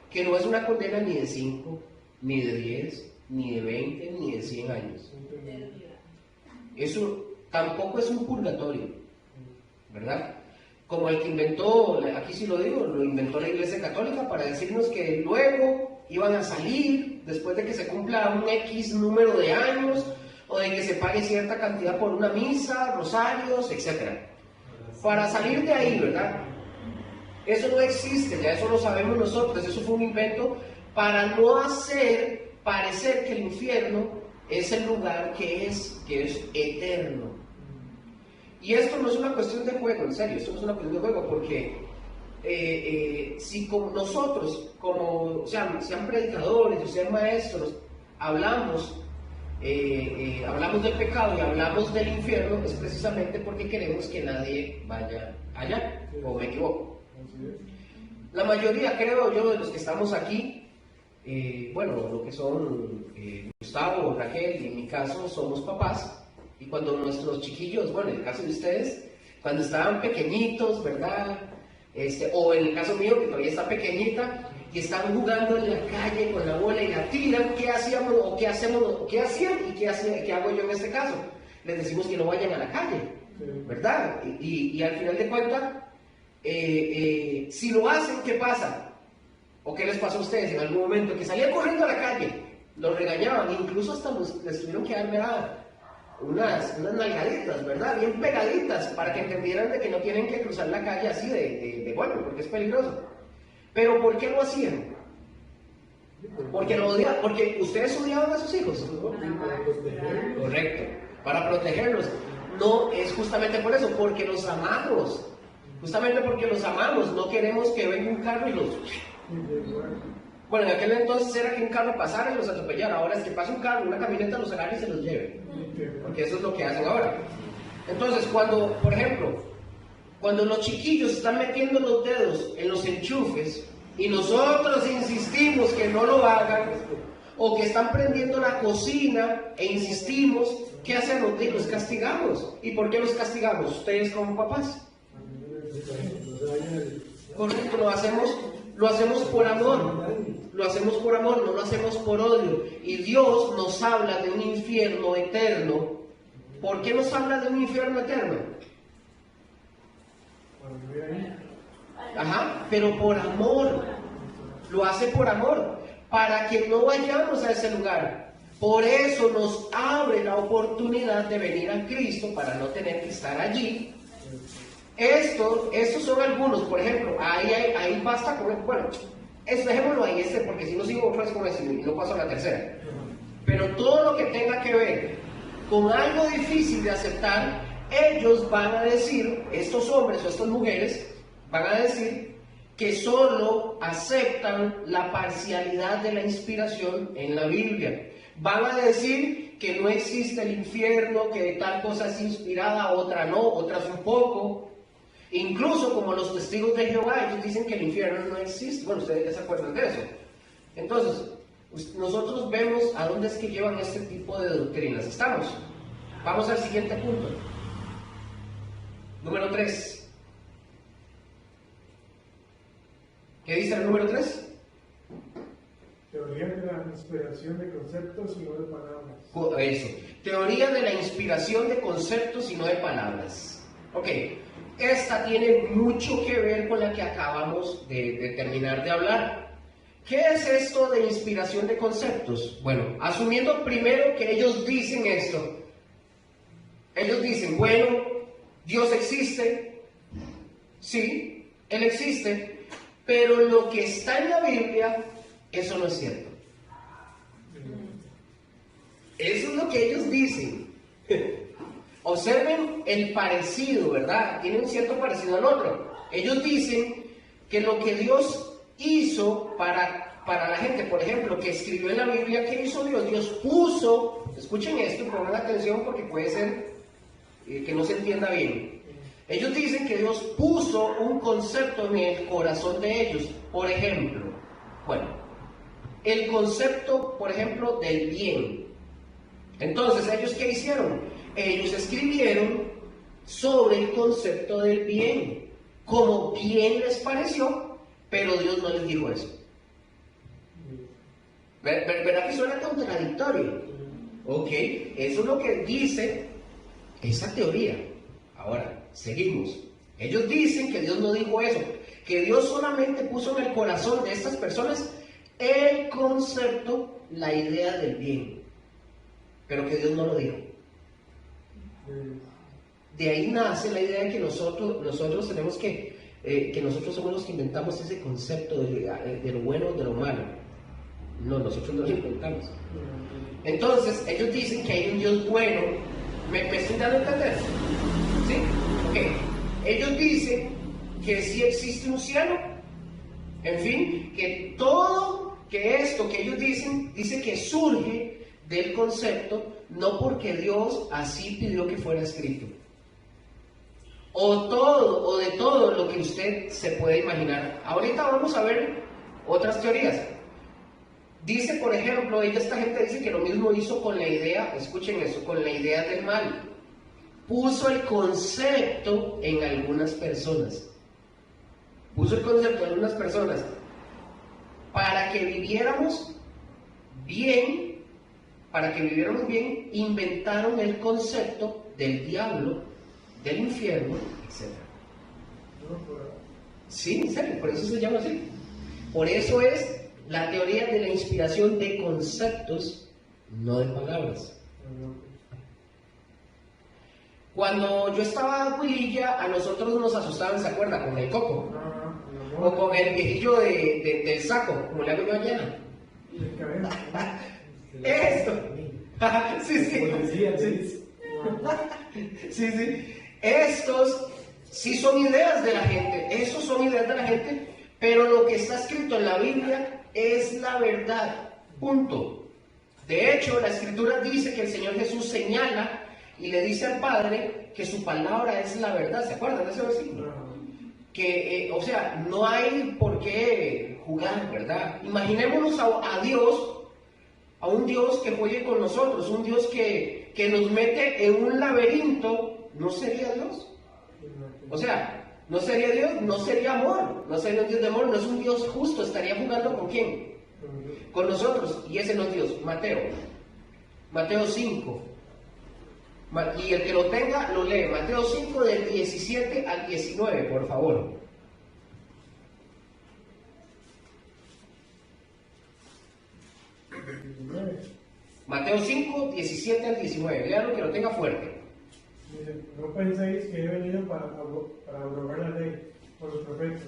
que no es una condena ni de 5, ni de 10, ni de 20, ni de 100 años. Eso tampoco es un purgatorio, ¿verdad? Como el que inventó, aquí sí lo digo, lo inventó la Iglesia Católica para decirnos que luego iban a salir después de que se cumpla un X número de años o de que se pague cierta cantidad por una misa, rosarios, etc. Para salir de ahí, ¿verdad? Eso no existe, ya eso lo sabemos nosotros, eso fue un invento para no hacer parecer que el infierno es el lugar que es eterno. Y esto no es una cuestión de juego, en serio, esto no es una cuestión de juego, porque si como nosotros, sean predicadores o sean maestros, hablamos del pecado y hablamos del infierno, es precisamente porque queremos que nadie vaya allá, o me equivoco. La mayoría, creo yo, de los que estamos aquí, lo que son Gustavo, Raquel y en mi caso, somos papás. Y cuando nuestros chiquillos, en el caso de ustedes, cuando estaban pequeñitos, ¿verdad? O en el caso mío, que todavía está pequeñita, y estaban jugando en la calle con la bola y la tiran, ¿qué hacíamos o qué hacemos o qué hacían y qué hago yo en este caso? Les decimos que no vayan a la calle, ¿verdad? Y al final de cuentas, si lo hacen, ¿qué pasa? ¿O qué les pasó a ustedes en algún momento? Que salían corriendo a la calle, los regañaban, incluso hasta les tuvieron que dar unas nalgaditas, ¿verdad? Bien pegaditas, para que entendieran de que no tienen que cruzar la calle así de golpe, porque es peligroso. Pero ¿por qué lo hacían? Porque ustedes odiaban a sus hijos. Correcto, para protegerlos. No, es justamente por eso, porque los amamos. Justamente porque los amamos, no queremos que venga un carro y los... Bueno, en aquel entonces era que un carro pasara y los atropellara. Ahora es que pasa un carro, una camioneta, los agarre y se los lleve. Porque eso es lo que hacen ahora. Entonces, por ejemplo, cuando los chiquillos están metiendo los dedos en los enchufes y nosotros insistimos que no lo hagan, o que están prendiendo la cocina e insistimos, ¿qué hacemos? Los castigamos. ¿Y por qué los castigamos? Ustedes como papás. Correcto, lo hacemos por amor. Lo hacemos por amor, no lo hacemos por odio. Y Dios nos habla de un infierno eterno. ¿Por qué nos habla de un infierno eterno? Pero por amor. Lo hace por amor, para que no vayamos a ese lugar. Por eso nos abre la oportunidad de venir a Cristo, para no tener que estar allí. Estos son algunos, por ejemplo, ahí basta con... dejémoslo ahí, porque si no sigo otra vez con eso y no paso a la tercera. Pero todo lo que tenga que ver con algo difícil de aceptar, ellos van a decir, estos hombres o estas mujeres, van a decir que solo aceptan la parcialidad de la inspiración en la Biblia. Van a decir que no existe el infierno, que tal cosa es inspirada, otra no, otras un poco. Incluso como los testigos de Jehová, ellos dicen que el infierno no existe. Bueno, ustedes ya se acuerdan de eso. Entonces, nosotros vemos a dónde es que llevan este tipo de doctrinas. ¿Estamos? Vamos al siguiente punto. Número 3. ¿Qué dice el número 3? Teoría de la inspiración de conceptos y no de palabras. Eso. Teoría de la inspiración de conceptos y no de palabras. Ok. Esta tiene mucho que ver con la que acabamos de terminar de hablar. ¿Qué es esto de inspiración de conceptos? Bueno, asumiendo primero que ellos dicen esto. Ellos dicen, bueno, Dios existe. Sí, Él existe. Pero lo que está en la Biblia, eso no es cierto. Eso es lo que ellos dicen. Observen el parecido, ¿verdad? Tiene un cierto parecido al otro. Ellos dicen que lo que Dios hizo para la gente, por ejemplo, que escribió en la Biblia, ¿qué hizo Dios? Dios puso, escuchen esto y pongan atención porque puede ser que no se entienda bien. Ellos dicen que Dios puso un concepto en el corazón de ellos. Por ejemplo, bueno, el concepto, por ejemplo, del bien. Entonces, ¿ellos qué hicieron? Ellos escribieron sobre el concepto del bien, como bien les pareció, pero Dios no les dijo eso. ¿Verdad que suena contradictorio? Ok, eso es lo que dice esa teoría. Ahora, seguimos. Ellos dicen que Dios no dijo eso, que Dios solamente puso en el corazón de estas personas el concepto, la idea del bien, pero que Dios no lo dijo. De ahí nace la idea de que nosotros tenemos que nosotros somos los que inventamos ese concepto de lo bueno, de lo malo. No, nosotros no lo inventamos. Entonces, ellos dicen que hay un Dios bueno. ¿Me estoy dando a entender? ¿Sí? Ok. Ellos dicen que sí existe un cielo. En fin, que todo, que esto que ellos dicen, dice que surge del concepto, no porque Dios así pidió que fuera escrito. O de todo lo que usted se puede imaginar. Ahorita vamos a ver otras teorías. Dice, por ejemplo, esta gente dice que lo mismo hizo con la idea, escuchen eso, con la idea del mal. Puso el concepto en algunas personas. Puso el concepto en algunas personas para que viviéramos bien. Para que viviéramos bien, inventaron el concepto del diablo, del infierno, etc. Sí, en serio, por eso se llama así. Por eso es la teoría de la inspiración de conceptos, no de palabras. Cuando yo estaba en Huililla, a nosotros nos asustaban, ¿se acuerda? Con el coco. O con el viejillo del saco, como le hago yo a Llena. Esto. Sí. Estos sí son ideas de la gente. Esos son ideas de la gente. Pero lo que está escrito en la Biblia es la verdad. Punto. De hecho, la Escritura dice que el Señor Jesús señala y le dice al Padre que su palabra es la verdad. ¿Se acuerdan de ese versículo? Que, o sea, no hay por qué jugar, ¿verdad? Imaginémonos a Dios, a un Dios que juegue con nosotros, un Dios que nos mete en un laberinto. ¿No sería Dios? O sea, no sería Dios, no sería amor, no sería un Dios de amor, no es un Dios justo. Estaría jugando ¿con quién? Con nosotros, y ese no es Dios. Mateo 5, y el que lo tenga lo lee. Mateo 5 del 17 al 19, por favor. Mateo 5, 17 al 19. Leanlo, que lo tenga fuerte. Dice, no penséis que he venido para abrogar la ley o los profetas.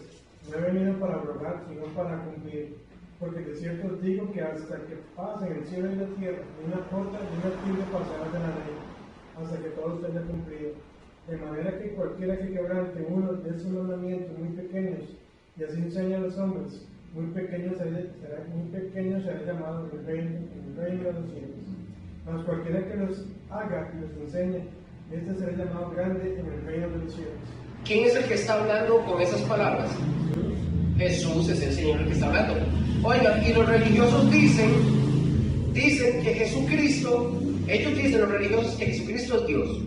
No he venido para abrogar, sino para cumplir. Porque de cierto os digo que hasta que pasen el cielo y la tierra, ni una jota ni una tilde pasará de la ley, hasta que todo se haya cumplido. De manera que cualquiera que quebrante uno de esos mandamientos muy pequeños, y así enseña a los hombres, muy pequeño será llamado en el reino de los cielos. Mas cualquiera que los haga y los enseñe, este será llamado grande en el reino de los cielos. ¿Quién es el que está hablando con esas palabras? Jesús es el Señor el que está hablando. Oigan, y los religiosos dicen que Jesucristo, ellos dicen los religiosos que Jesucristo es Dios.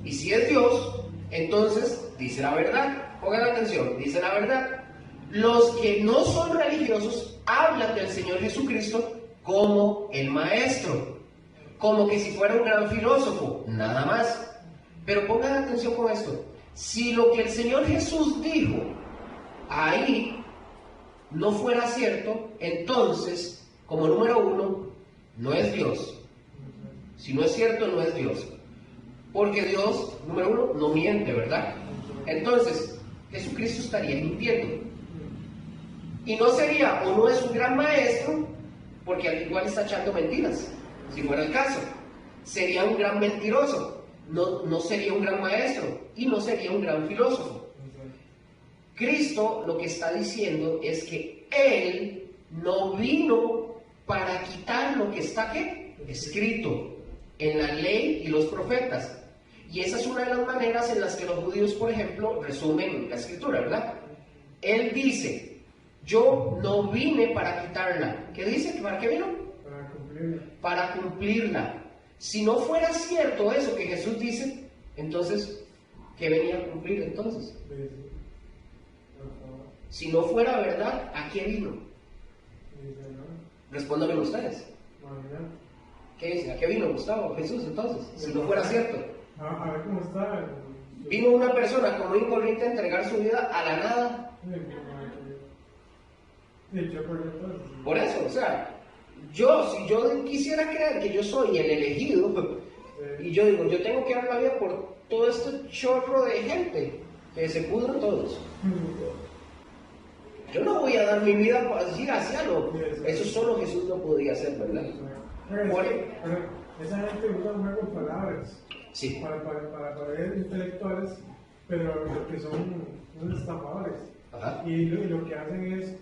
Y si es Dios, entonces dice la verdad. Pongan atención, dice la verdad. Los que no son religiosos hablan del Señor Jesucristo como el Maestro, como que si fuera un gran filósofo, nada más. Pero pongan atención con esto. Si lo que el Señor Jesús dijo ahí no fuera cierto, entonces, como número uno, no es Dios. Si no es cierto, no es Dios. Porque Dios, número uno, no miente, ¿verdad? Entonces, Jesucristo estaría mintiendo. Y no sería o no es un gran maestro, porque al igual está echando mentiras, si fuera el caso. Sería un gran mentiroso, no sería un gran maestro y no sería un gran filósofo. Cristo lo que está diciendo es que Él no vino para quitar lo que está ¿qué? Escrito en la ley y los profetas. Y esa es una de las maneras en las que los judíos, por ejemplo, resumen la escritura, ¿verdad? Él dice, yo no vine para quitarla. ¿Qué dice? ¿Para qué vino? Para cumplirla. Para cumplirla. Si no fuera cierto eso que Jesús dice, entonces, ¿qué venía a cumplir entonces? Si no fuera verdad, ¿a qué vino? Respóndanme ustedes. ¿Qué dice? ¿A qué vino Gustavo? Jesús entonces, si no fuera cierto. A ver cómo está. Vino una persona común y corriente a entregar su vida a la nada. Por eso, o sea, si yo quisiera creer que yo soy el elegido, y yo digo, yo tengo que dar la vida por todo este chorro de gente, que se pudran todos. Yo no voy a dar mi vida para decir haciarlo. Eso solo Jesús no podía hacer, ¿verdad? Esa gente usa un juego de palabras sí. para parecer intelectuales, pero lo que son unos estafadores. Ajá. Y lo que hacen es,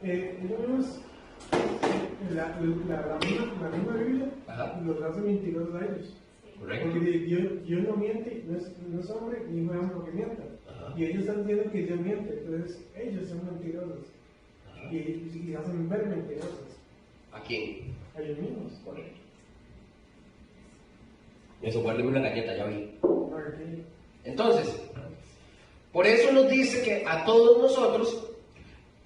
ellos, la misma Biblia Ajá. los hace mentirosos a ellos. Correcto. Porque Dios no miente, no es hombre ni hijo de hombre que mienta. Ajá. Y ellos están diciendo que Dios miente, entonces ellos son mentirosos. Y hacen ver mentirosos. ¿A quién? A ellos mismos. Correcto. Eso, guárdeme una galleta, ya vi. Entonces, por eso nos dice que a todos nosotros,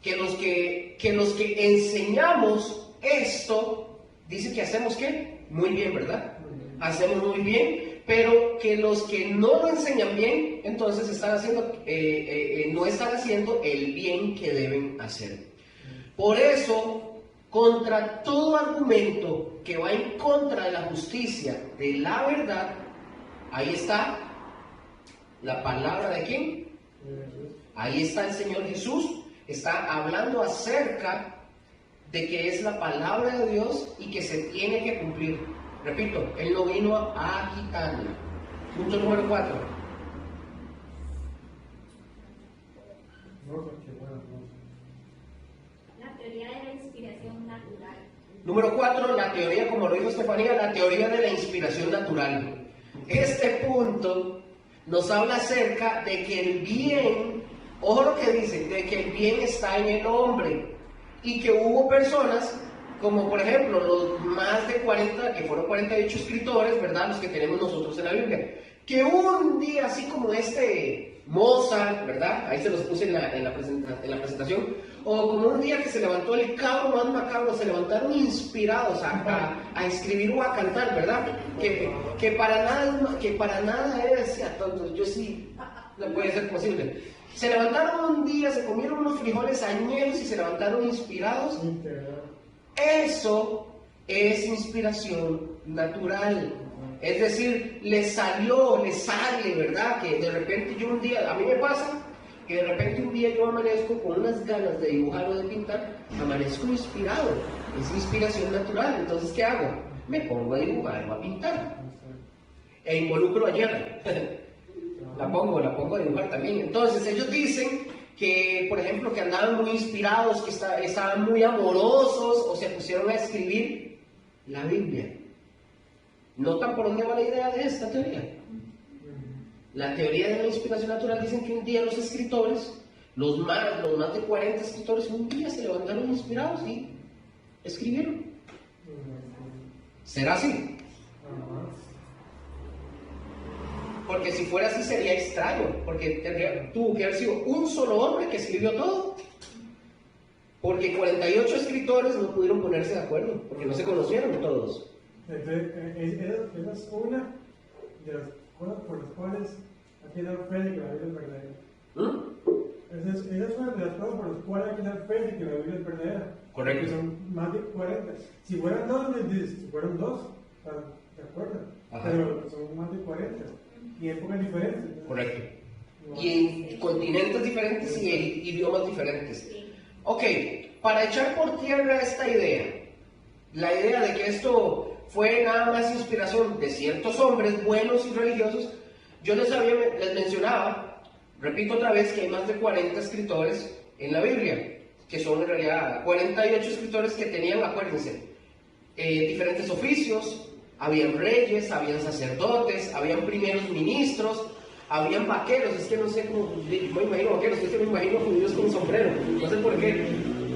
que los que enseñamos esto, dice que hacemos ¿qué? Muy bien, ¿verdad? Hacemos muy bien, pero que los que no lo enseñan bien, entonces están haciendo, no están haciendo el bien que deben hacer. Por eso, contra todo argumento que va en contra de la justicia, de la verdad, ahí está la palabra de quién. Ahí está el Señor Jesús, está hablando acerca de que es la palabra de Dios y que se tiene que cumplir. Repito, Él no vino a quitarla. Punto número 4. La teoría de la inspiración natural. Número 4, la teoría, como lo dijo Estefanía, la teoría de la inspiración natural. Este punto nos habla acerca de que el bien, ojo lo que dice, de que el bien está en el hombre y que hubo personas, como por ejemplo los más de 40, que fueron 48 escritores, ¿verdad? Los que tenemos nosotros en la Biblia, que un día así como Mozart, ¿verdad? Ahí se los puse en la presentación. O como un día que se levantó el cabro más macabro, se levantaron inspirados a escribir o a cantar, ¿verdad? Que para nada es tonto. Yo sí, no puede ser posible. Se levantaron un día, se comieron unos frijoles añeros y se levantaron inspirados. Eso es inspiración natural. Es decir, le sale, ¿verdad? Que de repente yo un día, a mí me pasa, que de repente un día yo amanezco con unas ganas de dibujar o de pintar, amanezco inspirado, es inspiración natural. Entonces, ¿qué hago? Me pongo a dibujar o a pintar, e involucro a Yerra, la pongo a dibujar también. Entonces, ellos dicen que, por ejemplo, que andaban muy inspirados, que estaban muy amorosos, o se pusieron a escribir la Biblia. ¿Notan por dónde va la idea de esta teoría? La teoría de la inspiración natural dicen que un día los escritores Los más de 40 escritores un día se levantaron inspirados y escribieron. ¿Será así? Porque si fuera así sería extraño, porque tuvo que haber sido un solo hombre que escribió todo. Porque 48 escritores no pudieron ponerse de acuerdo, porque no se conocieron todos. Entonces, esa es una de las cosas por las cuales hay que dar fe de que la Biblia es verdadera. Esa es una de las cosas por las cuales hay que dar fe de que la Biblia es verdadera. Correcto. Porque son más de 40. Si fueran dos, les dices, si fueran dos, están de acuerdo. Ajá. Pero son más de 40. Y épocas diferentes. Correcto. Y en continentes diferentes y en idiomas diferentes. Ok, para echar por tierra esta idea, la idea de que esto fue nada más inspiración de ciertos hombres buenos y religiosos, yo les mencionaba, repito otra vez, que hay más de 40 escritores en la Biblia, que son en realidad 48 escritores que tenían, acuérdense, diferentes oficios, habían reyes, habían sacerdotes, habían primeros ministros, habían vaqueros, es que no sé cómo, me imagino vaqueros, es que me imagino judíos con sombrero, no sé por qué,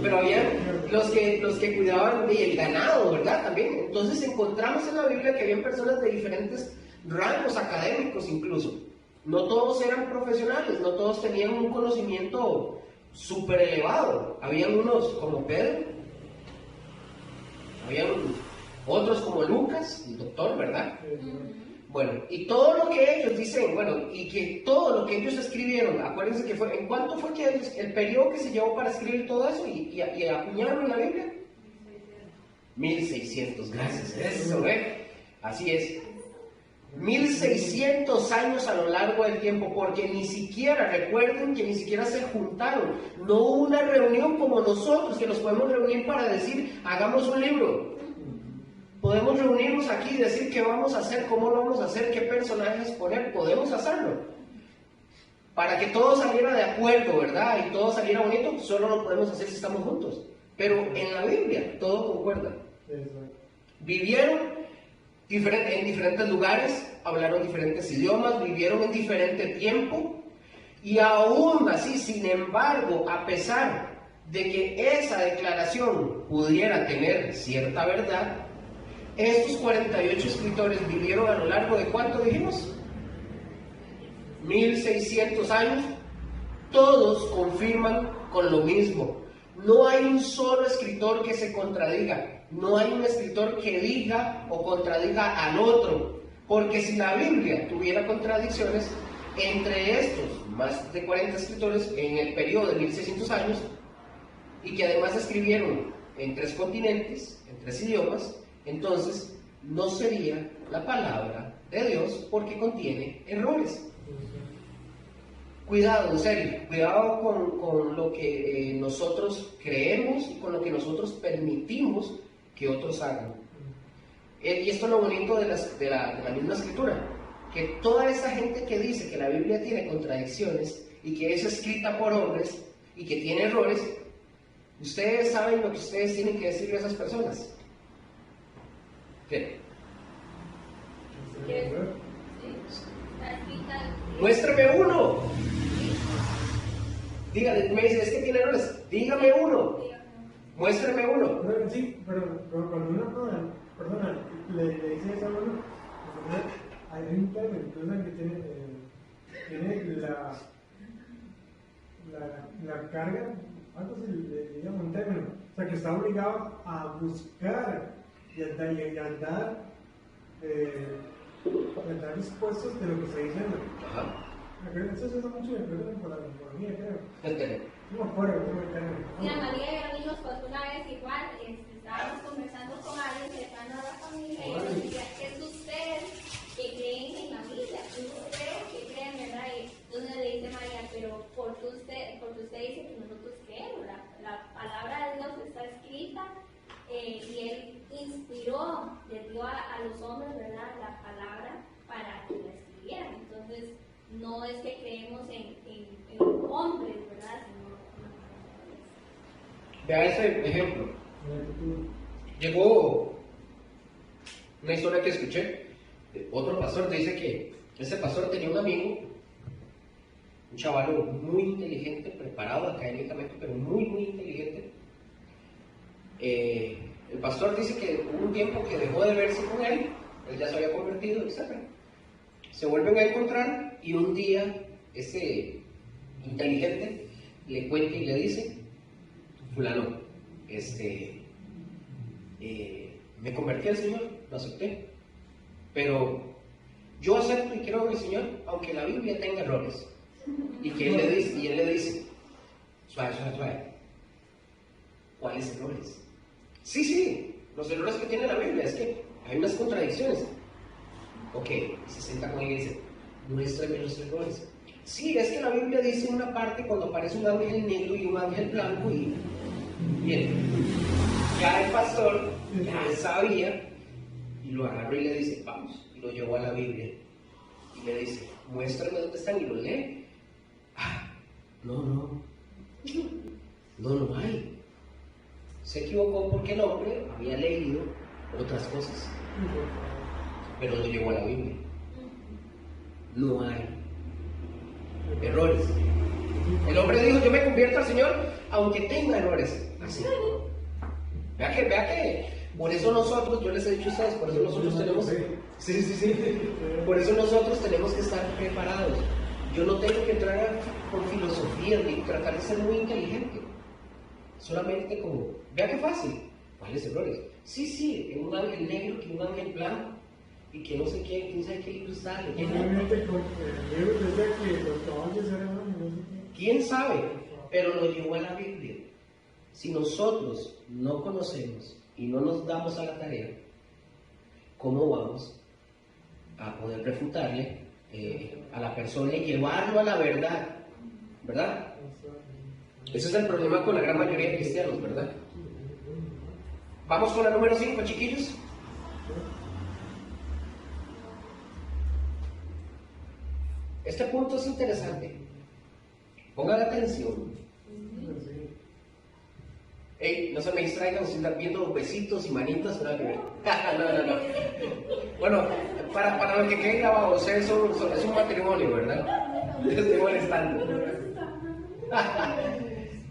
pero habían los que cuidaban del ganado, ¿verdad? También, entonces encontramos en la Biblia que habían personas de diferentes rangos académicos incluso, no todos eran profesionales, no todos tenían un conocimiento súper elevado, habían unos como Pedro, habían otros como Lucas, el doctor, ¿verdad? Bueno, y todo lo que ellos dicen, bueno, y que todo lo que ellos escribieron, acuérdense que fue, ¿en cuánto fue que el periodo que se llevó para escribir todo eso y acuñarlo en la Biblia? 1600, gracias, eso, así es. 1600 años a lo largo del tiempo, porque ni siquiera, recuerden que ni siquiera se juntaron, no hubo una reunión como nosotros, que nos podemos reunir para decir, hagamos un libro. Podemos reunirnos aquí y decir qué vamos a hacer, cómo lo vamos a hacer, qué personajes poner, podemos hacerlo. Para que todo saliera de acuerdo, ¿verdad? Y todo saliera bonito, solo lo podemos hacer si estamos juntos. Pero en la Biblia todo concuerda. Vivieron en diferentes lugares, hablaron diferentes idiomas, vivieron en diferente tiempo, y aún así, sin embargo, a pesar de que esa declaración pudiera tener cierta verdad, estos 48 escritores vivieron a lo largo de ¿cuánto dijimos? 1600 años. Todos confirman con lo mismo. No hay un solo escritor que se contradiga. No hay un escritor que diga o contradiga al otro. Porque si la Biblia tuviera contradicciones entre estos más de 40 escritores en el periodo de 1600 años, y que además escribieron en 3 continentes, en 3 idiomas, entonces no sería la palabra de Dios porque contiene errores. Cuidado, en serio, cuidado con lo que nosotros creemos y con lo que nosotros permitimos que otros hagan. Y esto es lo bonito de la misma escritura, que toda esa gente que dice que la Biblia tiene contradicciones y que es escrita por hombres y que tiene errores, ustedes saben lo que ustedes tienen que decirle a esas personas. ¿Qué? Muéstrame uno. Dígale, me dice, es que tiene errores. Dígame uno. Muéstrame uno. Sí, pero cuando una persona le dice eso a uno, hay un término, entonces que tiene la carga, algo se le llama un término, o sea que está obligado a buscar y a andar dispuestos de lo que está diciendo. Ajá. Eso se usa mucho en la economía, creo. No me acuerdo, no me acuerdo. Mira, María y a mí nos pasó una vez igual, estábamos conversando con alguien cercano a la familia y nos decía, es usted que creen en la Biblia, es usted que creen, ¿verdad? Y entonces le dice María, pero porque usted dice que nosotros creemos, la palabra de Dios está escrita y Él inspiró, le dio a los hombres, ¿verdad?, la palabra para que la escribieran. Entonces, no es que creemos en hombres, ¿verdad?, sino Vea ese ejemplo. Llegó una historia que escuché. Otro pastor dice que ese pastor tenía un amigo un chavalo muy inteligente, preparado académicamente, pero muy, muy inteligente. El pastor dice que hubo un tiempo que dejó de verse con él ya se había convertido, etc. Se vuelven a encontrar y un día ese inteligente le cuenta y le dice: fulano, me convertí al Señor, lo acepté, pero yo acepto y creo en el Señor, aunque la Biblia tenga errores. Y que él le dice, suave, ¿cuáles errores? Sí, los errores que tiene la Biblia, es que hay unas contradicciones. Ok, se sienta con él y dice, muéstrame los errores. Sí, es que la Biblia dice una parte cuando aparece un ángel negro y un ángel blanco y... Bien, ya el pastor ya sabía y lo agarró y le dice, vamos, y lo llevó a la Biblia y le dice, muéstrame dónde están, y lo lee. No hay. Se equivocó porque el hombre había leído otras cosas, pero lo llevó a la Biblia. No hay errores. El hombre dijo, yo me convierto al Señor aunque tenga errores. Así. Vea que por eso nosotros, yo les he dicho a ustedes, por eso nosotros tenemos... Sí. Por eso nosotros tenemos que estar preparados. Yo no tengo que entrar por filosofía ni tratar de ser muy inteligente. Solamente como, vea qué fácil. ¿Cuáles errores? Sí, que un ángel negro, que un ángel blanco, y que no sé quién sabe qué libro está leyendo. Realmente con el libro decía que los caballos eran ángeles. ¿Quién sabe? Pero lo llevó a la Biblia. Si nosotros no conocemos y no nos damos a la tarea, ¿cómo vamos a poder refutarle a la persona y llevarlo a la verdad? ¿Verdad? Ese es el problema con la gran mayoría de cristianos, ¿verdad? Vamos con la número 5, chiquillos. Este punto es interesante. Pongan atención. Ey, no se me distraigan si están viendo besitos y manitas, nada que ver. No. Bueno, para lo que quede grabado, es un matrimonio, ¿verdad? Les estoy molestando.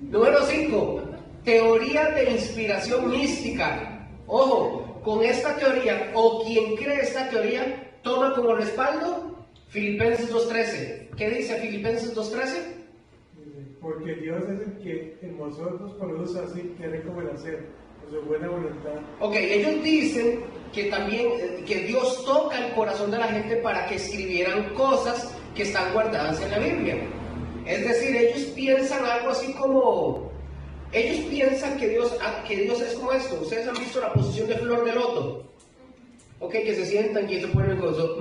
Número 5. Teoría de inspiración mística. Ojo, con esta teoría, o quien cree esta teoría, toma como respaldo Filipenses 2.13. ¿Qué dice Filipenses 2.13? Porque Dios es el que en vosotros produce así querer como el hacer, por su buena voluntad. Ok, ellos dicen que también que Dios toca el corazón de la gente para que escribieran cosas que están guardadas en la Biblia. Es decir, ellos piensan algo así como... Ellos piensan que Dios es como esto. Ustedes han visto la posición de flor de loto. Ok, que se sientan y se ponen el gozo.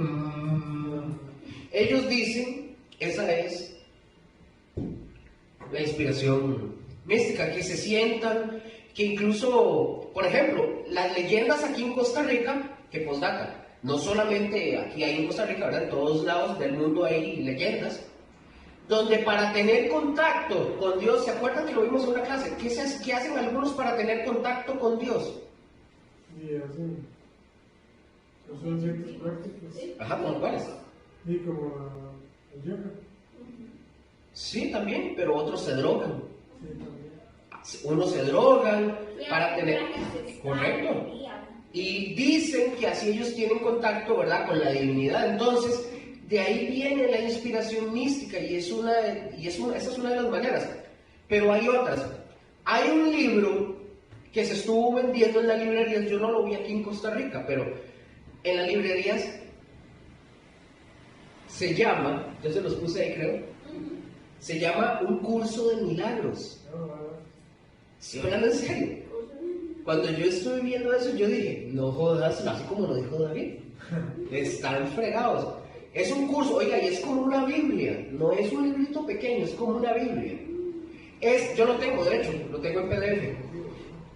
Ellos dicen, esa es la inspiración mística, que se sientan, que incluso, por ejemplo, las leyendas aquí en Costa Rica, que postdata, no solamente aquí hay en Costa Rica, ¿verdad? En todos lados del mundo hay leyendas, donde para tener contacto con Dios, ¿se acuerdan que lo vimos en una clase? ¿Qué hacen algunos para tener contacto con Dios? Y hacen ciertas prácticas. Ajá, ¿con cuáles? Y como el yoga. Sí, también, pero otros se drogan. Sí, también. Unos se drogan para tener... Correcto. Y dicen que así ellos tienen contacto, ¿verdad?, con la divinidad. Entonces, de ahí viene la inspiración mística y esa es una de las maneras. Pero hay otras. Hay un libro que se estuvo vendiendo en las librerías, yo no lo vi aquí en Costa Rica, pero en las librerías se llama, yo se los puse ahí creo, se llama Un Curso de Milagros. ¿Sí, hablando en serio? Cuando yo estuve viendo eso, yo dije, no jodas, así como lo dijo David, están fregados. Es un curso, oiga, y es como una Biblia, no es un librito pequeño, es como una Biblia. Yo lo tengo, de hecho, lo tengo en PDF.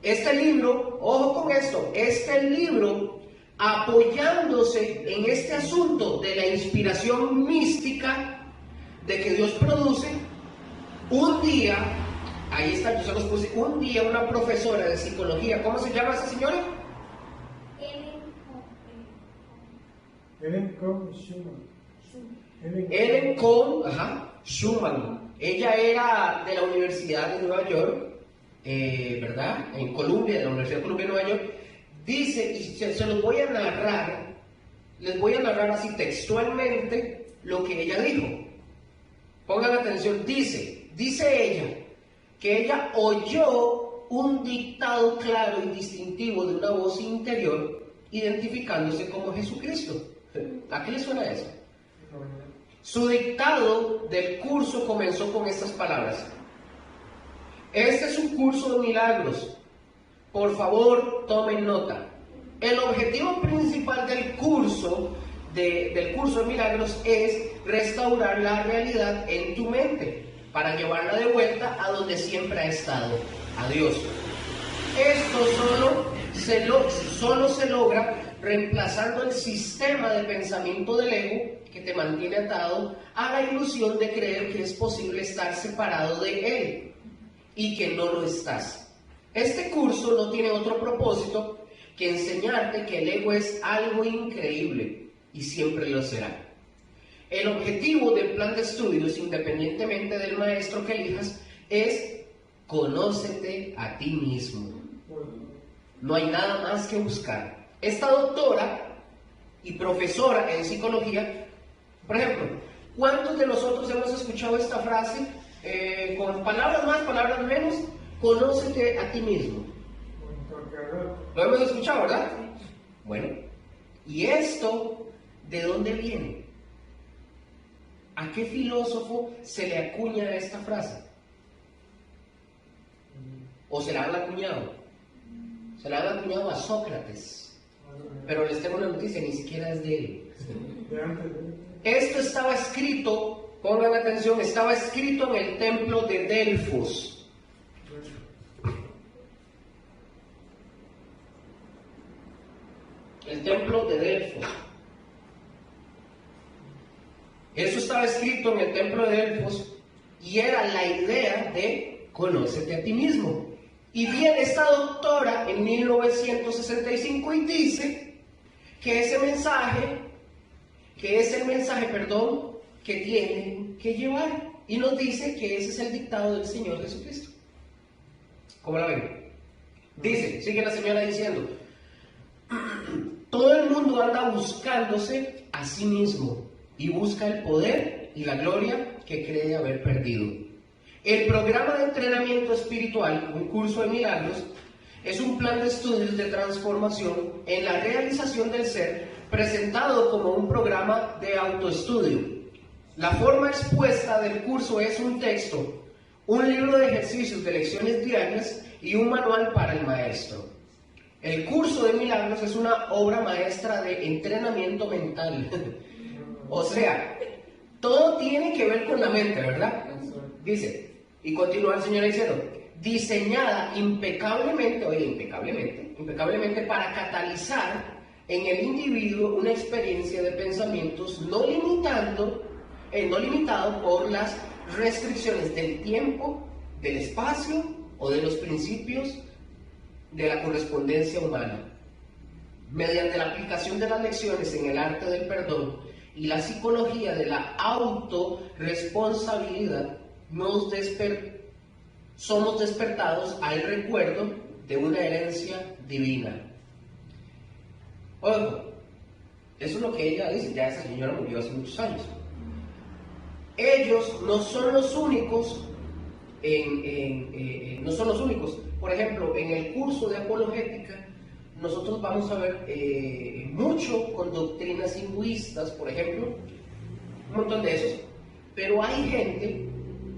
Este libro, ojo con esto, este libro, apoyándose en este asunto de la inspiración mística de que Dios produce, un día, ahí está, yo se los puse, un día una profesora de psicología, ¿cómo se llama esa señora? Ellen Cohn, ajá, Schumann. Ella era de la Universidad de Nueva York, ¿verdad? En Columbia, de la Universidad de Columbia de Nueva York. Dice, y se los voy a narrar, les voy a narrar así textualmente lo que ella dijo. Pongan atención, dice ella, que ella oyó un dictado claro y distintivo de una voz interior, identificándose como Jesucristo. ¿A qué le suena eso? Su dictado del curso comenzó con estas palabras: este es un curso de milagros, por favor tomen nota. El objetivo principal del curso de milagros es restaurar la realidad en tu mente para llevarla de vuelta a donde siempre ha estado, a Dios. Esto solo se logra reemplazando el sistema de pensamiento del ego que te mantiene atado a la ilusión de creer que es posible estar separado de él y que no lo estás. Este curso no tiene otro propósito que enseñarte que el ego es algo increíble y siempre lo será. El objetivo del plan de estudios, independientemente del maestro que elijas, es conócete a ti mismo. No hay nada más que buscar. Esta doctora y profesora en psicología, por ejemplo, ¿cuántos de nosotros hemos escuchado esta frase con palabras más, palabras menos? Conócete a ti mismo. Lo hemos escuchado, ¿verdad? Bueno, ¿y esto de dónde viene? ¿A qué filósofo se le acuña esta frase? ¿O se la han acuñado? Se la han acuñado a Sócrates. Pero les tengo una noticia, ni siquiera es de él. Esto estaba escrito, pongan atención, estaba escrito en el templo de Delfos. El templo de Delfos. Eso estaba escrito en el templo de Delfos y era la idea de conócete a ti mismo. Y viene esta doctora en 1965 y dice que ese mensaje, que es el mensaje, que tienen que llevar. Y nos dice que ese es el dictado del Señor Jesucristo. ¿Cómo la ven? Dice, sigue la señora diciendo, todo el mundo anda buscándose a sí mismo y busca el poder y la gloria que cree haber perdido. El programa de entrenamiento espiritual, un curso de milagros, es un plan de estudios de transformación en la realización del ser, presentado como un programa de autoestudio. La forma expuesta del curso es un texto, un libro de ejercicios de lecciones diarias y un manual para el maestro. El curso de milagros es una obra maestra de entrenamiento mental. O sea, todo tiene que ver con la mente, ¿verdad? Dice, y continúa el Señor diciendo, diseñada impecablemente para catalizar en el individuo una experiencia de pensamientos no limitado por las restricciones del tiempo, del espacio o de los principios de la correspondencia humana. Mediante la aplicación de las lecciones en el arte del perdón y la psicología de la autorresponsabilidad, somos despertados al recuerdo de una herencia divina. Ojo, eso es lo que ella dice, ya esa señora murió hace muchos años. Ellos no son los únicos, Por ejemplo, en el curso de apologética, nosotros vamos a ver mucho con doctrinas hinduistas, por ejemplo, un montón de esos, pero hay gente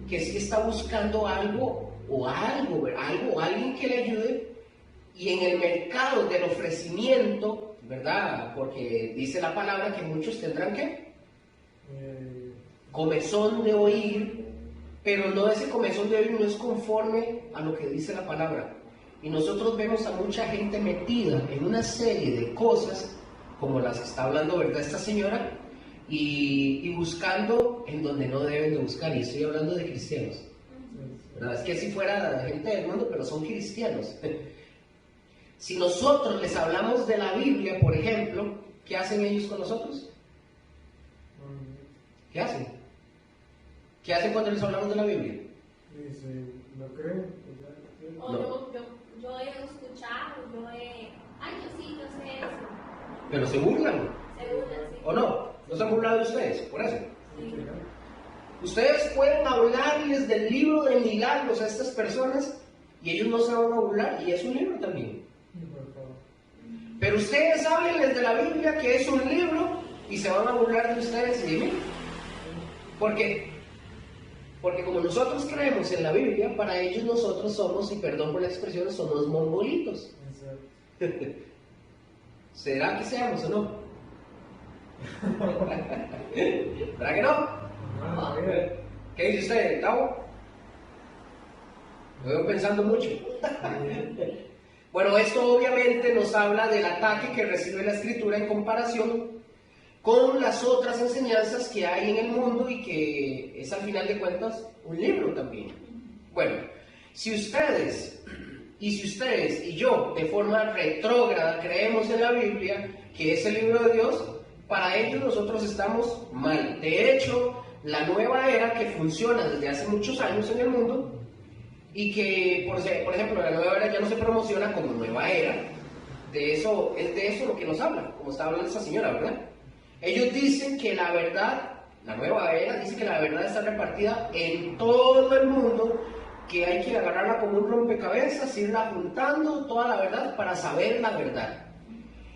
que sí está buscando algo o alguien que le ayude, y en el mercado del ofrecimiento, ¿verdad? Porque dice la palabra que muchos tendrán ¿qué? Comezón de oír, pero no, ese comezón de oír no es conforme a lo que dice la palabra. Y nosotros vemos a mucha gente metida en una serie de cosas, como las que está hablando, ¿verdad?, esta señora, y buscando en donde no deben de buscar. Y estoy hablando de cristianos, ¿verdad? Es que si fuera gente del mundo, pero son cristianos. Si nosotros les hablamos de la Biblia, por ejemplo, ¿qué hacen ellos con nosotros? ¿Qué hacen? ¿Qué hacen cuando les hablamos de la Biblia? Dice, no creo. O No. yo he escuchado, ay, yo sí, yo sé eso. Pero se burlan, Se burlan, sí. ¿o no? ¿No se han burlado de ustedes? Por eso. Sí. Ustedes pueden hablarles del libro de milagros a estas personas y ellos no se van a burlar, y es un libro también. Pero ustedes háblenles de la Biblia, que es un libro, y se van a burlar de ustedes y de mí. Porque como nosotros creemos en la Biblia, para ellos nosotros somos, y perdón por la expresión, somos mongolitos. ¿Será que seamos o no? ¿Verdad que no? ¿Qué dice usted, Tavo? Me veo pensando mucho. Bueno, esto obviamente nos habla del ataque que recibe la Escritura en comparación con las otras enseñanzas que hay en el mundo y que es al final de cuentas un libro también. Bueno, si ustedes y yo de forma retrógrada creemos en la Biblia, que es el libro de Dios, para ellos nosotros estamos mal. De hecho, la nueva era que funciona desde hace muchos años en el mundo y que, por ejemplo, la nueva era ya no se promociona como nueva era, es de eso lo que nos habla, como está hablando esa señora, ¿verdad? Ellos dicen que la verdad, la nueva era, dice que la verdad está repartida en todo el mundo, que hay que agarrarla como un rompecabezas, irla juntando toda la verdad para saber la verdad.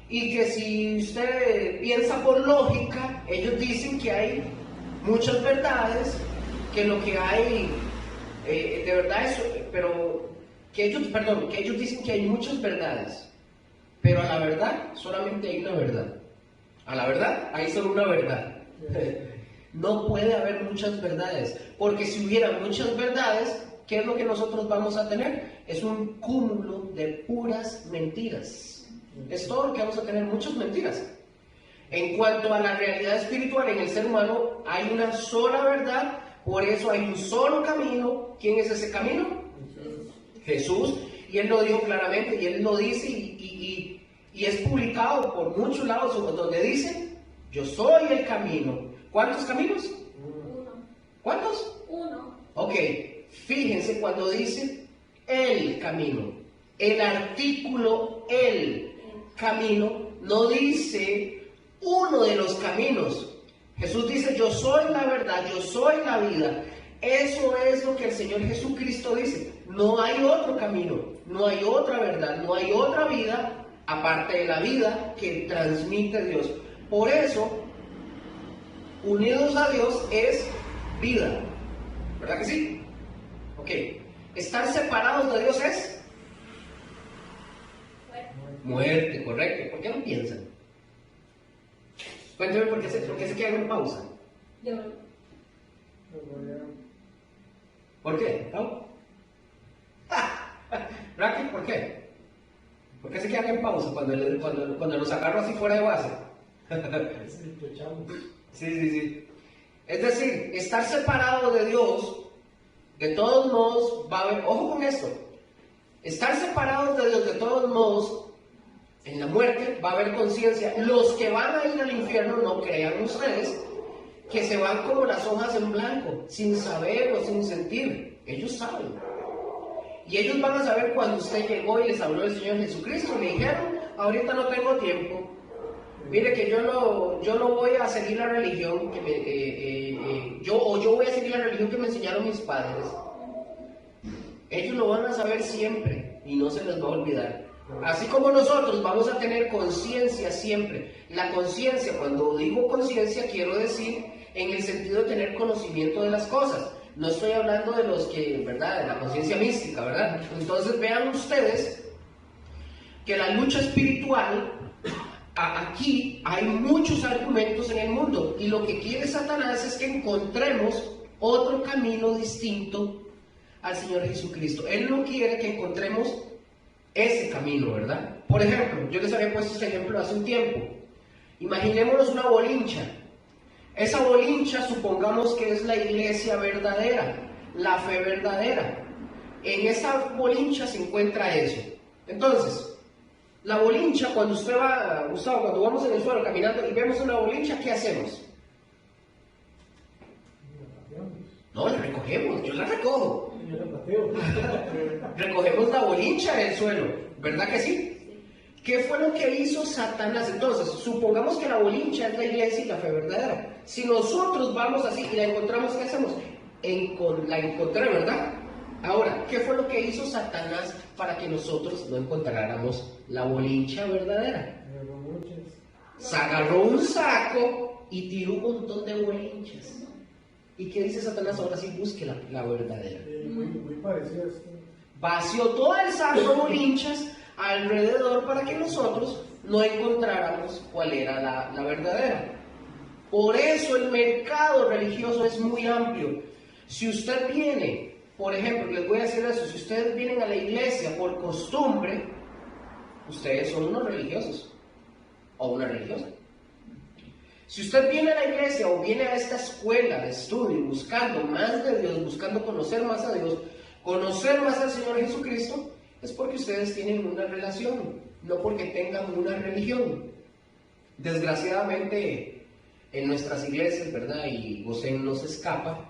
Y que si usted piensa por lógica, ellos dicen que hay muchas verdades, que lo que hay de verdad es, pero que ellos dicen que hay muchas verdades, pero a la verdad solamente hay una verdad. A la verdad hay solo una verdad. No puede haber muchas verdades, porque si hubiera muchas verdades, ¿qué es lo que nosotros vamos a tener? Es un cúmulo de puras mentiras. Es todo lo que vamos a tener, muchas mentiras. En cuanto a la realidad espiritual en el ser humano, hay una sola verdad, por eso hay un solo camino. ¿Quién es ese camino? Jesús. Y Él lo dijo claramente, y Él lo dice, y es publicado por muchos lados donde dice, yo soy el camino. ¿Cuántos caminos? Uno. ¿Cuántos? Uno. Ok, fíjense cuando dice el camino, el artículo el camino no dice uno de los caminos. Jesús dice, yo soy la verdad, yo soy la vida. Eso es lo que el Señor Jesucristo dice. No hay otro camino, no hay otra verdad, no hay otra vida aparte de la vida que transmite Dios. Por eso, unidos a Dios es vida. ¿Verdad que sí? Ok. Estar separados de Dios es muerte, correcto. ¿Por qué no piensan? Cuéntame por qué se quedan en pausa. Yo. ¿Por qué? ¿No? Raquel, ¿por qué? ¿Por qué se quedan en pausa cuando los agarro así fuera de base? Sí. Es decir, estar separado de Dios, de todos modos, va a haber, ojo con esto, estar separados de Dios, de todos modos, en la muerte va a haber conciencia. Los que van a ir al infierno, no crean ustedes, que se van como las hojas en blanco, sin saber o sin sentir. Ellos saben. Y ellos van a saber cuando usted llegó y les habló el Señor Jesucristo. Le dijeron, ahorita no tengo tiempo. Mire que yo no voy a seguir la religión que yo voy a seguir la religión que me enseñaron mis padres. Ellos lo van a saber siempre y no se les va a olvidar. Así como nosotros vamos a tener conciencia siempre. La conciencia, cuando digo conciencia, quiero decir en el sentido de tener conocimiento de las cosas. No estoy hablando de los que, ¿verdad?, de la conciencia mística, ¿verdad? Entonces vean ustedes que la lucha espiritual, aquí hay muchos argumentos en el mundo, y lo que quiere Satanás es que encontremos otro camino distinto al Señor Jesucristo. Él no quiere que encontremos ese camino, ¿verdad? Por ejemplo, yo les había puesto este ejemplo hace un tiempo. Imaginémonos una bolincha. Esa bolincha, supongamos que es la iglesia verdadera, la fe verdadera. En esa bolincha se encuentra eso. Entonces, la bolincha, cuando usted va, Gustavo, cuando vamos en el suelo caminando y vemos una bolincha, ¿qué hacemos? No, la recogemos, yo la recojo. Yo la pateo. Recogemos la bolincha del suelo, ¿verdad que sí? ¿Qué fue lo que hizo Satanás? Entonces, supongamos que la bolincha es la iglesia y la fe verdadera. Si nosotros vamos así y la encontramos, ¿qué hacemos? La encontré, ¿verdad? Ahora, ¿qué fue lo que hizo Satanás para que nosotros no encontráramos la bolincha verdadera? Se agarró un saco y tiró un montón de bolinchas. ¿Y qué dice Satanás? Ahora sí, busque la verdadera. Muy parecido a esto. Vació todo el saco de bolinchas alrededor para que nosotros no encontráramos cuál era la verdadera. Por eso el mercado religioso es muy amplio. Si usted viene, por ejemplo, les voy a decir eso, si ustedes vienen a la iglesia por costumbre, ustedes son unos religiosos o una religiosa. Si usted viene a la iglesia o viene a esta escuela de estudio buscando más de Dios, buscando conocer más a Dios, conocer más al Señor Jesucristo, es porque ustedes tienen una relación, no porque tengan una religión. Desgraciadamente, en nuestras iglesias, ¿verdad? Y José no se escapa,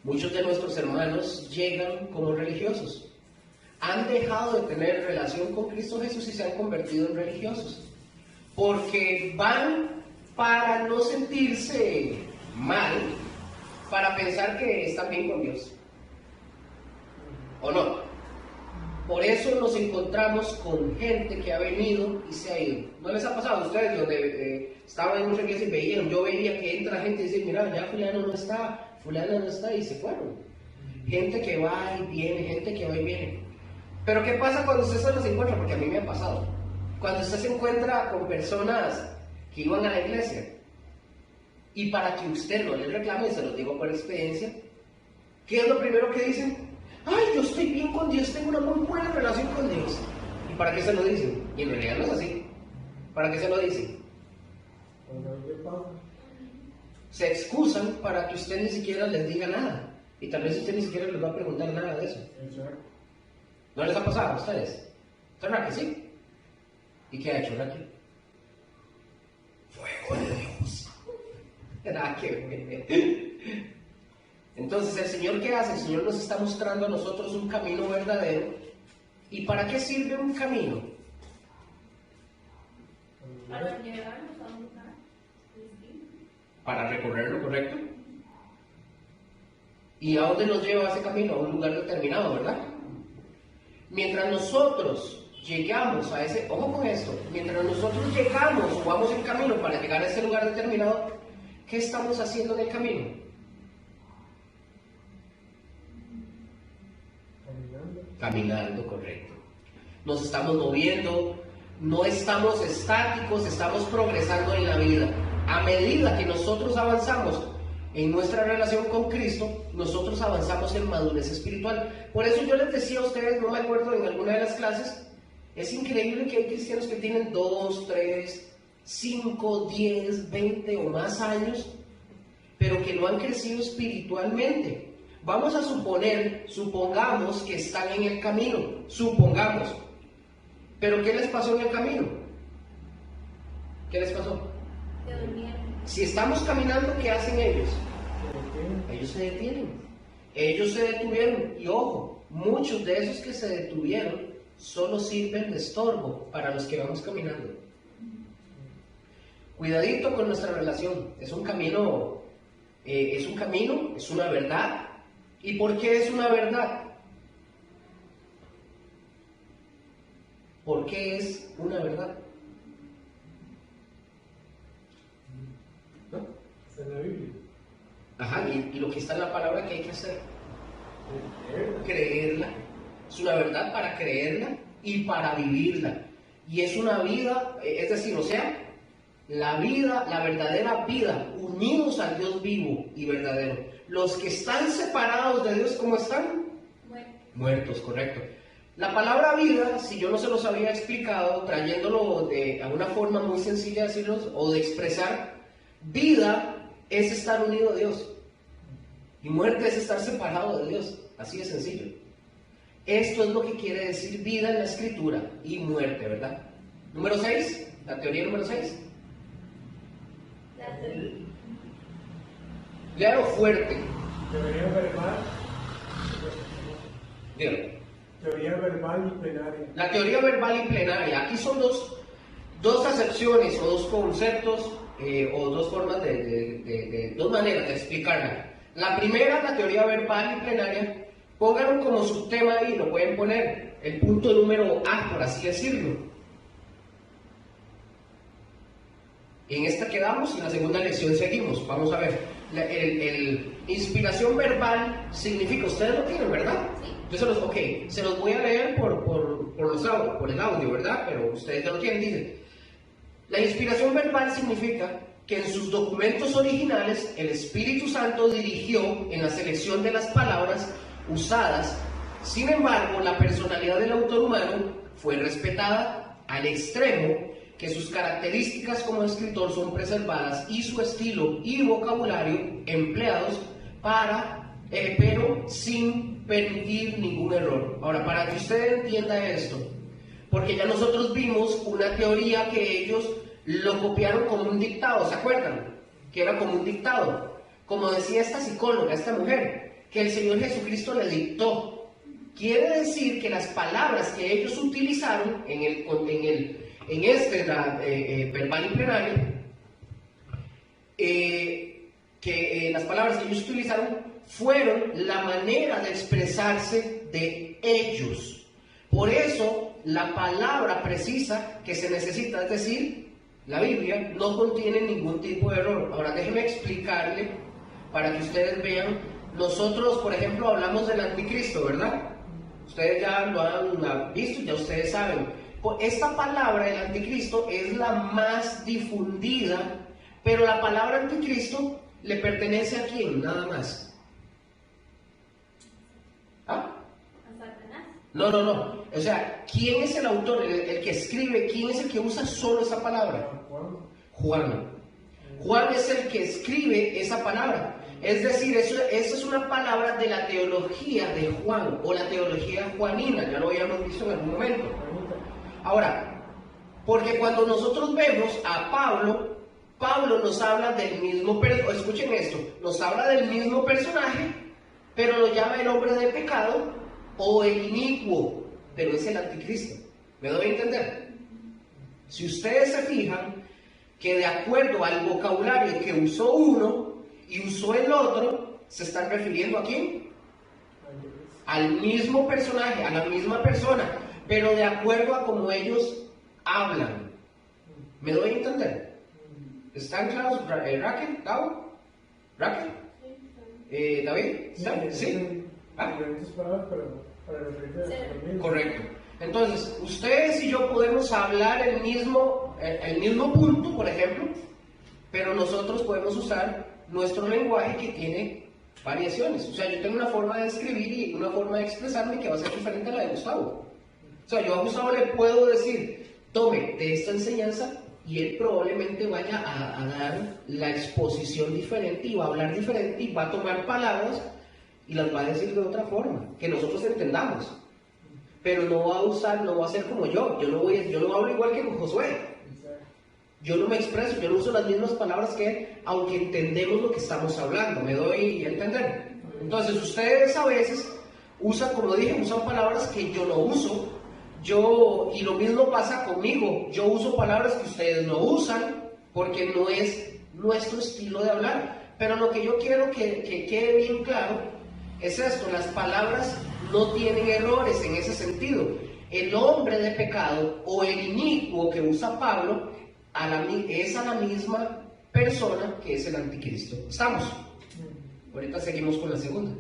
muchos de nuestros hermanos llegan como religiosos. Han dejado de tener relación con Cristo Jesús y se han convertido en religiosos. Porque van para no sentirse mal, para pensar que están bien con Dios. ¿O no? Por eso nos encontramos con gente que ha venido y se ha ido. ¿No les ha pasado a ustedes donde estaban en muchas iglesias y veían? Yo veía que entra gente y dice, mira, ya fulano no está y se fueron. Gente que va y viene, gente que va y viene. Pero ¿qué pasa cuando usted se los encuentra? Porque a mí me ha pasado. Cuando usted se encuentra con personas que iban a la iglesia, y para que usted no les reclame, se los digo por experiencia, ¿qué es lo primero que dicen? Ay, yo estoy bien con Dios, tengo una muy buena relación con Dios. ¿Y para qué se lo dicen? Y en realidad no es así. ¿Para qué se lo dicen? Se excusan para que usted ni siquiera les diga nada. Y tal vez usted ni siquiera les va a preguntar nada de eso. ¿No les ha pasado a ustedes? ¿Verdad que sí? ¿Y qué ha hecho Raquel? Fuego de Dios. ¿Verdad que? Entonces, ¿el Señor qué hace? El Señor nos está mostrando a nosotros un camino verdadero. ¿Y para qué sirve un camino? Para llevarnos a un lugar. Para recorrerlo, ¿correcto? ¿Y a dónde nos lleva ese camino? A un lugar determinado, ¿verdad? Mientras nosotros llegamos a ese, ojo con esto, mientras nosotros llegamos o vamos en camino para llegar a ese lugar determinado, ¿qué estamos haciendo en el camino? Caminando, correcto. Nos estamos moviendo, no estamos estáticos, estamos progresando en la vida. A medida que nosotros avanzamos en nuestra relación con Cristo, nosotros avanzamos en madurez espiritual. Por eso yo les decía a ustedes, no me acuerdo en alguna de las clases, es increíble que hay cristianos que tienen 2, 3, 5, 10, 20 o más años, pero que no han crecido espiritualmente. Vamos a supongamos que están en el camino, supongamos. Pero ¿qué les pasó en el camino? ¿Qué les pasó? Se durmieron. Si estamos caminando, ¿qué hacen ellos? Ellos se detienen. Ellos se detuvieron. Y ojo, muchos de esos que se detuvieron solo sirven de estorbo para los que vamos caminando. Cuidadito con nuestra relación. Es un camino, es una verdad. ¿Y por qué es una verdad? ¿Por qué es una verdad? ¿No? Está en la Biblia. Ajá, y lo que está en la palabra que hay que hacer. Creerla. Es una verdad para creerla y para vivirla. Y es una vida, es decir, o sea, la vida, la verdadera vida, unidos al Dios vivo y verdadero. Los que están separados de Dios, ¿cómo están? Muertos, correcto. La palabra vida, si yo no se los había explicado, trayéndolo a una forma muy sencilla de decirlo o de expresar, vida es estar unido a Dios. Y muerte es estar separado de Dios. Así de sencillo. Esto es lo que quiere decir vida en la Escritura y muerte, ¿verdad? Número 6, la teoría número 6. La teoría. Léalo fuerte. Teoría verbal. Dígame. Teoría verbal y plenaria. La teoría verbal y plenaria. Aquí son dos acepciones o dos conceptos o dos formas dos maneras de explicarla. La primera, la teoría verbal y plenaria, pónganlo como subtema ahí, lo pueden poner, el punto número A, por así decirlo. En esta quedamos y en la segunda lección seguimos. Vamos a ver. Inspiración verbal significa, ustedes lo tienen, ¿verdad? Sí. Entonces, se los voy a leer por el audio, ¿verdad? Pero ustedes ya lo tienen, dice. La inspiración verbal significa que en sus documentos originales el Espíritu Santo dirigió en la selección de las palabras usadas. Sin embargo, la personalidad del autor humano fue respetada al extremo que sus características como escritor son preservadas y su estilo y vocabulario empleados pero sin permitir ningún error. Ahora, para que usted entienda esto, porque ya nosotros vimos una teoría que ellos lo copiaron como un dictado, ¿se acuerdan? Que era como un dictado. Como decía esta psicóloga, esta mujer, que el Señor Jesucristo le dictó. Quiere decir que las palabras que ellos utilizaron verbal y plenario, las palabras que ellos utilizaron fueron la manera de expresarse de ellos. Por eso, la palabra precisa que se necesita, es decir, la Biblia, no contiene ningún tipo de error. Ahora, déjenme explicarle para que ustedes vean. Nosotros, por ejemplo, hablamos del anticristo, ¿verdad? Ustedes ya lo han visto, ya ustedes saben. Esta palabra, el anticristo, es la más difundida, pero la palabra anticristo le pertenece a quién, nada más. ¿Ah? A Satanás. No. O sea, ¿quién es el autor, el que escribe? ¿Quién es el que usa solo esa palabra? Juan. Juan es el que escribe esa palabra. Es decir, esa es una palabra de la teología de Juan, o la teología juanina, ya lo habíamos visto en algún momento. Ahora, porque cuando nosotros vemos a Pablo nos habla del mismo personaje, escuchen esto, nos habla del mismo personaje, pero lo llama el hombre de pecado o el inicuo, pero es el anticristo. ¿Me doy a entender? Si ustedes se fijan que de acuerdo al vocabulario que usó uno y usó el otro, se están refiriendo a quién? Al mismo personaje, a la misma persona, pero de acuerdo a cómo ellos hablan. ¿Me doy a entender? ¿Están claros? ¿Raquel? ¿Tao? ¿Raquel? ¿David? ¿Sí? Diferentes palabras para referirse a lo mismo. Correcto. Entonces, ustedes y yo podemos hablar el mismo punto, por ejemplo, pero nosotros podemos usar nuestro lenguaje que tiene variaciones. O sea, yo tengo una forma de escribir y una forma de expresarme que va a ser diferente a la de Gustavo. O sea, yo a Gustavo le puedo decir, tome de esta enseñanza, y él probablemente vaya a dar la exposición diferente y va a hablar diferente y va a tomar palabras y las va a decir de otra forma, que nosotros entendamos. Pero no va a ser como yo no hablo igual que con Josué. Yo no me expreso, yo no uso las mismas palabras que él, aunque entendemos lo que estamos hablando, me doy a entender. Entonces ustedes a veces usan palabras que yo no uso, y lo mismo pasa conmigo, yo uso palabras que ustedes no usan, porque no es nuestro estilo de hablar. Pero lo que yo quiero que quede bien claro es esto: las palabras no tienen errores en ese sentido. El hombre de pecado o el inicuo que usa Pablo es a la misma persona que es el anticristo. ¿Estamos? Ahorita seguimos con la segunda.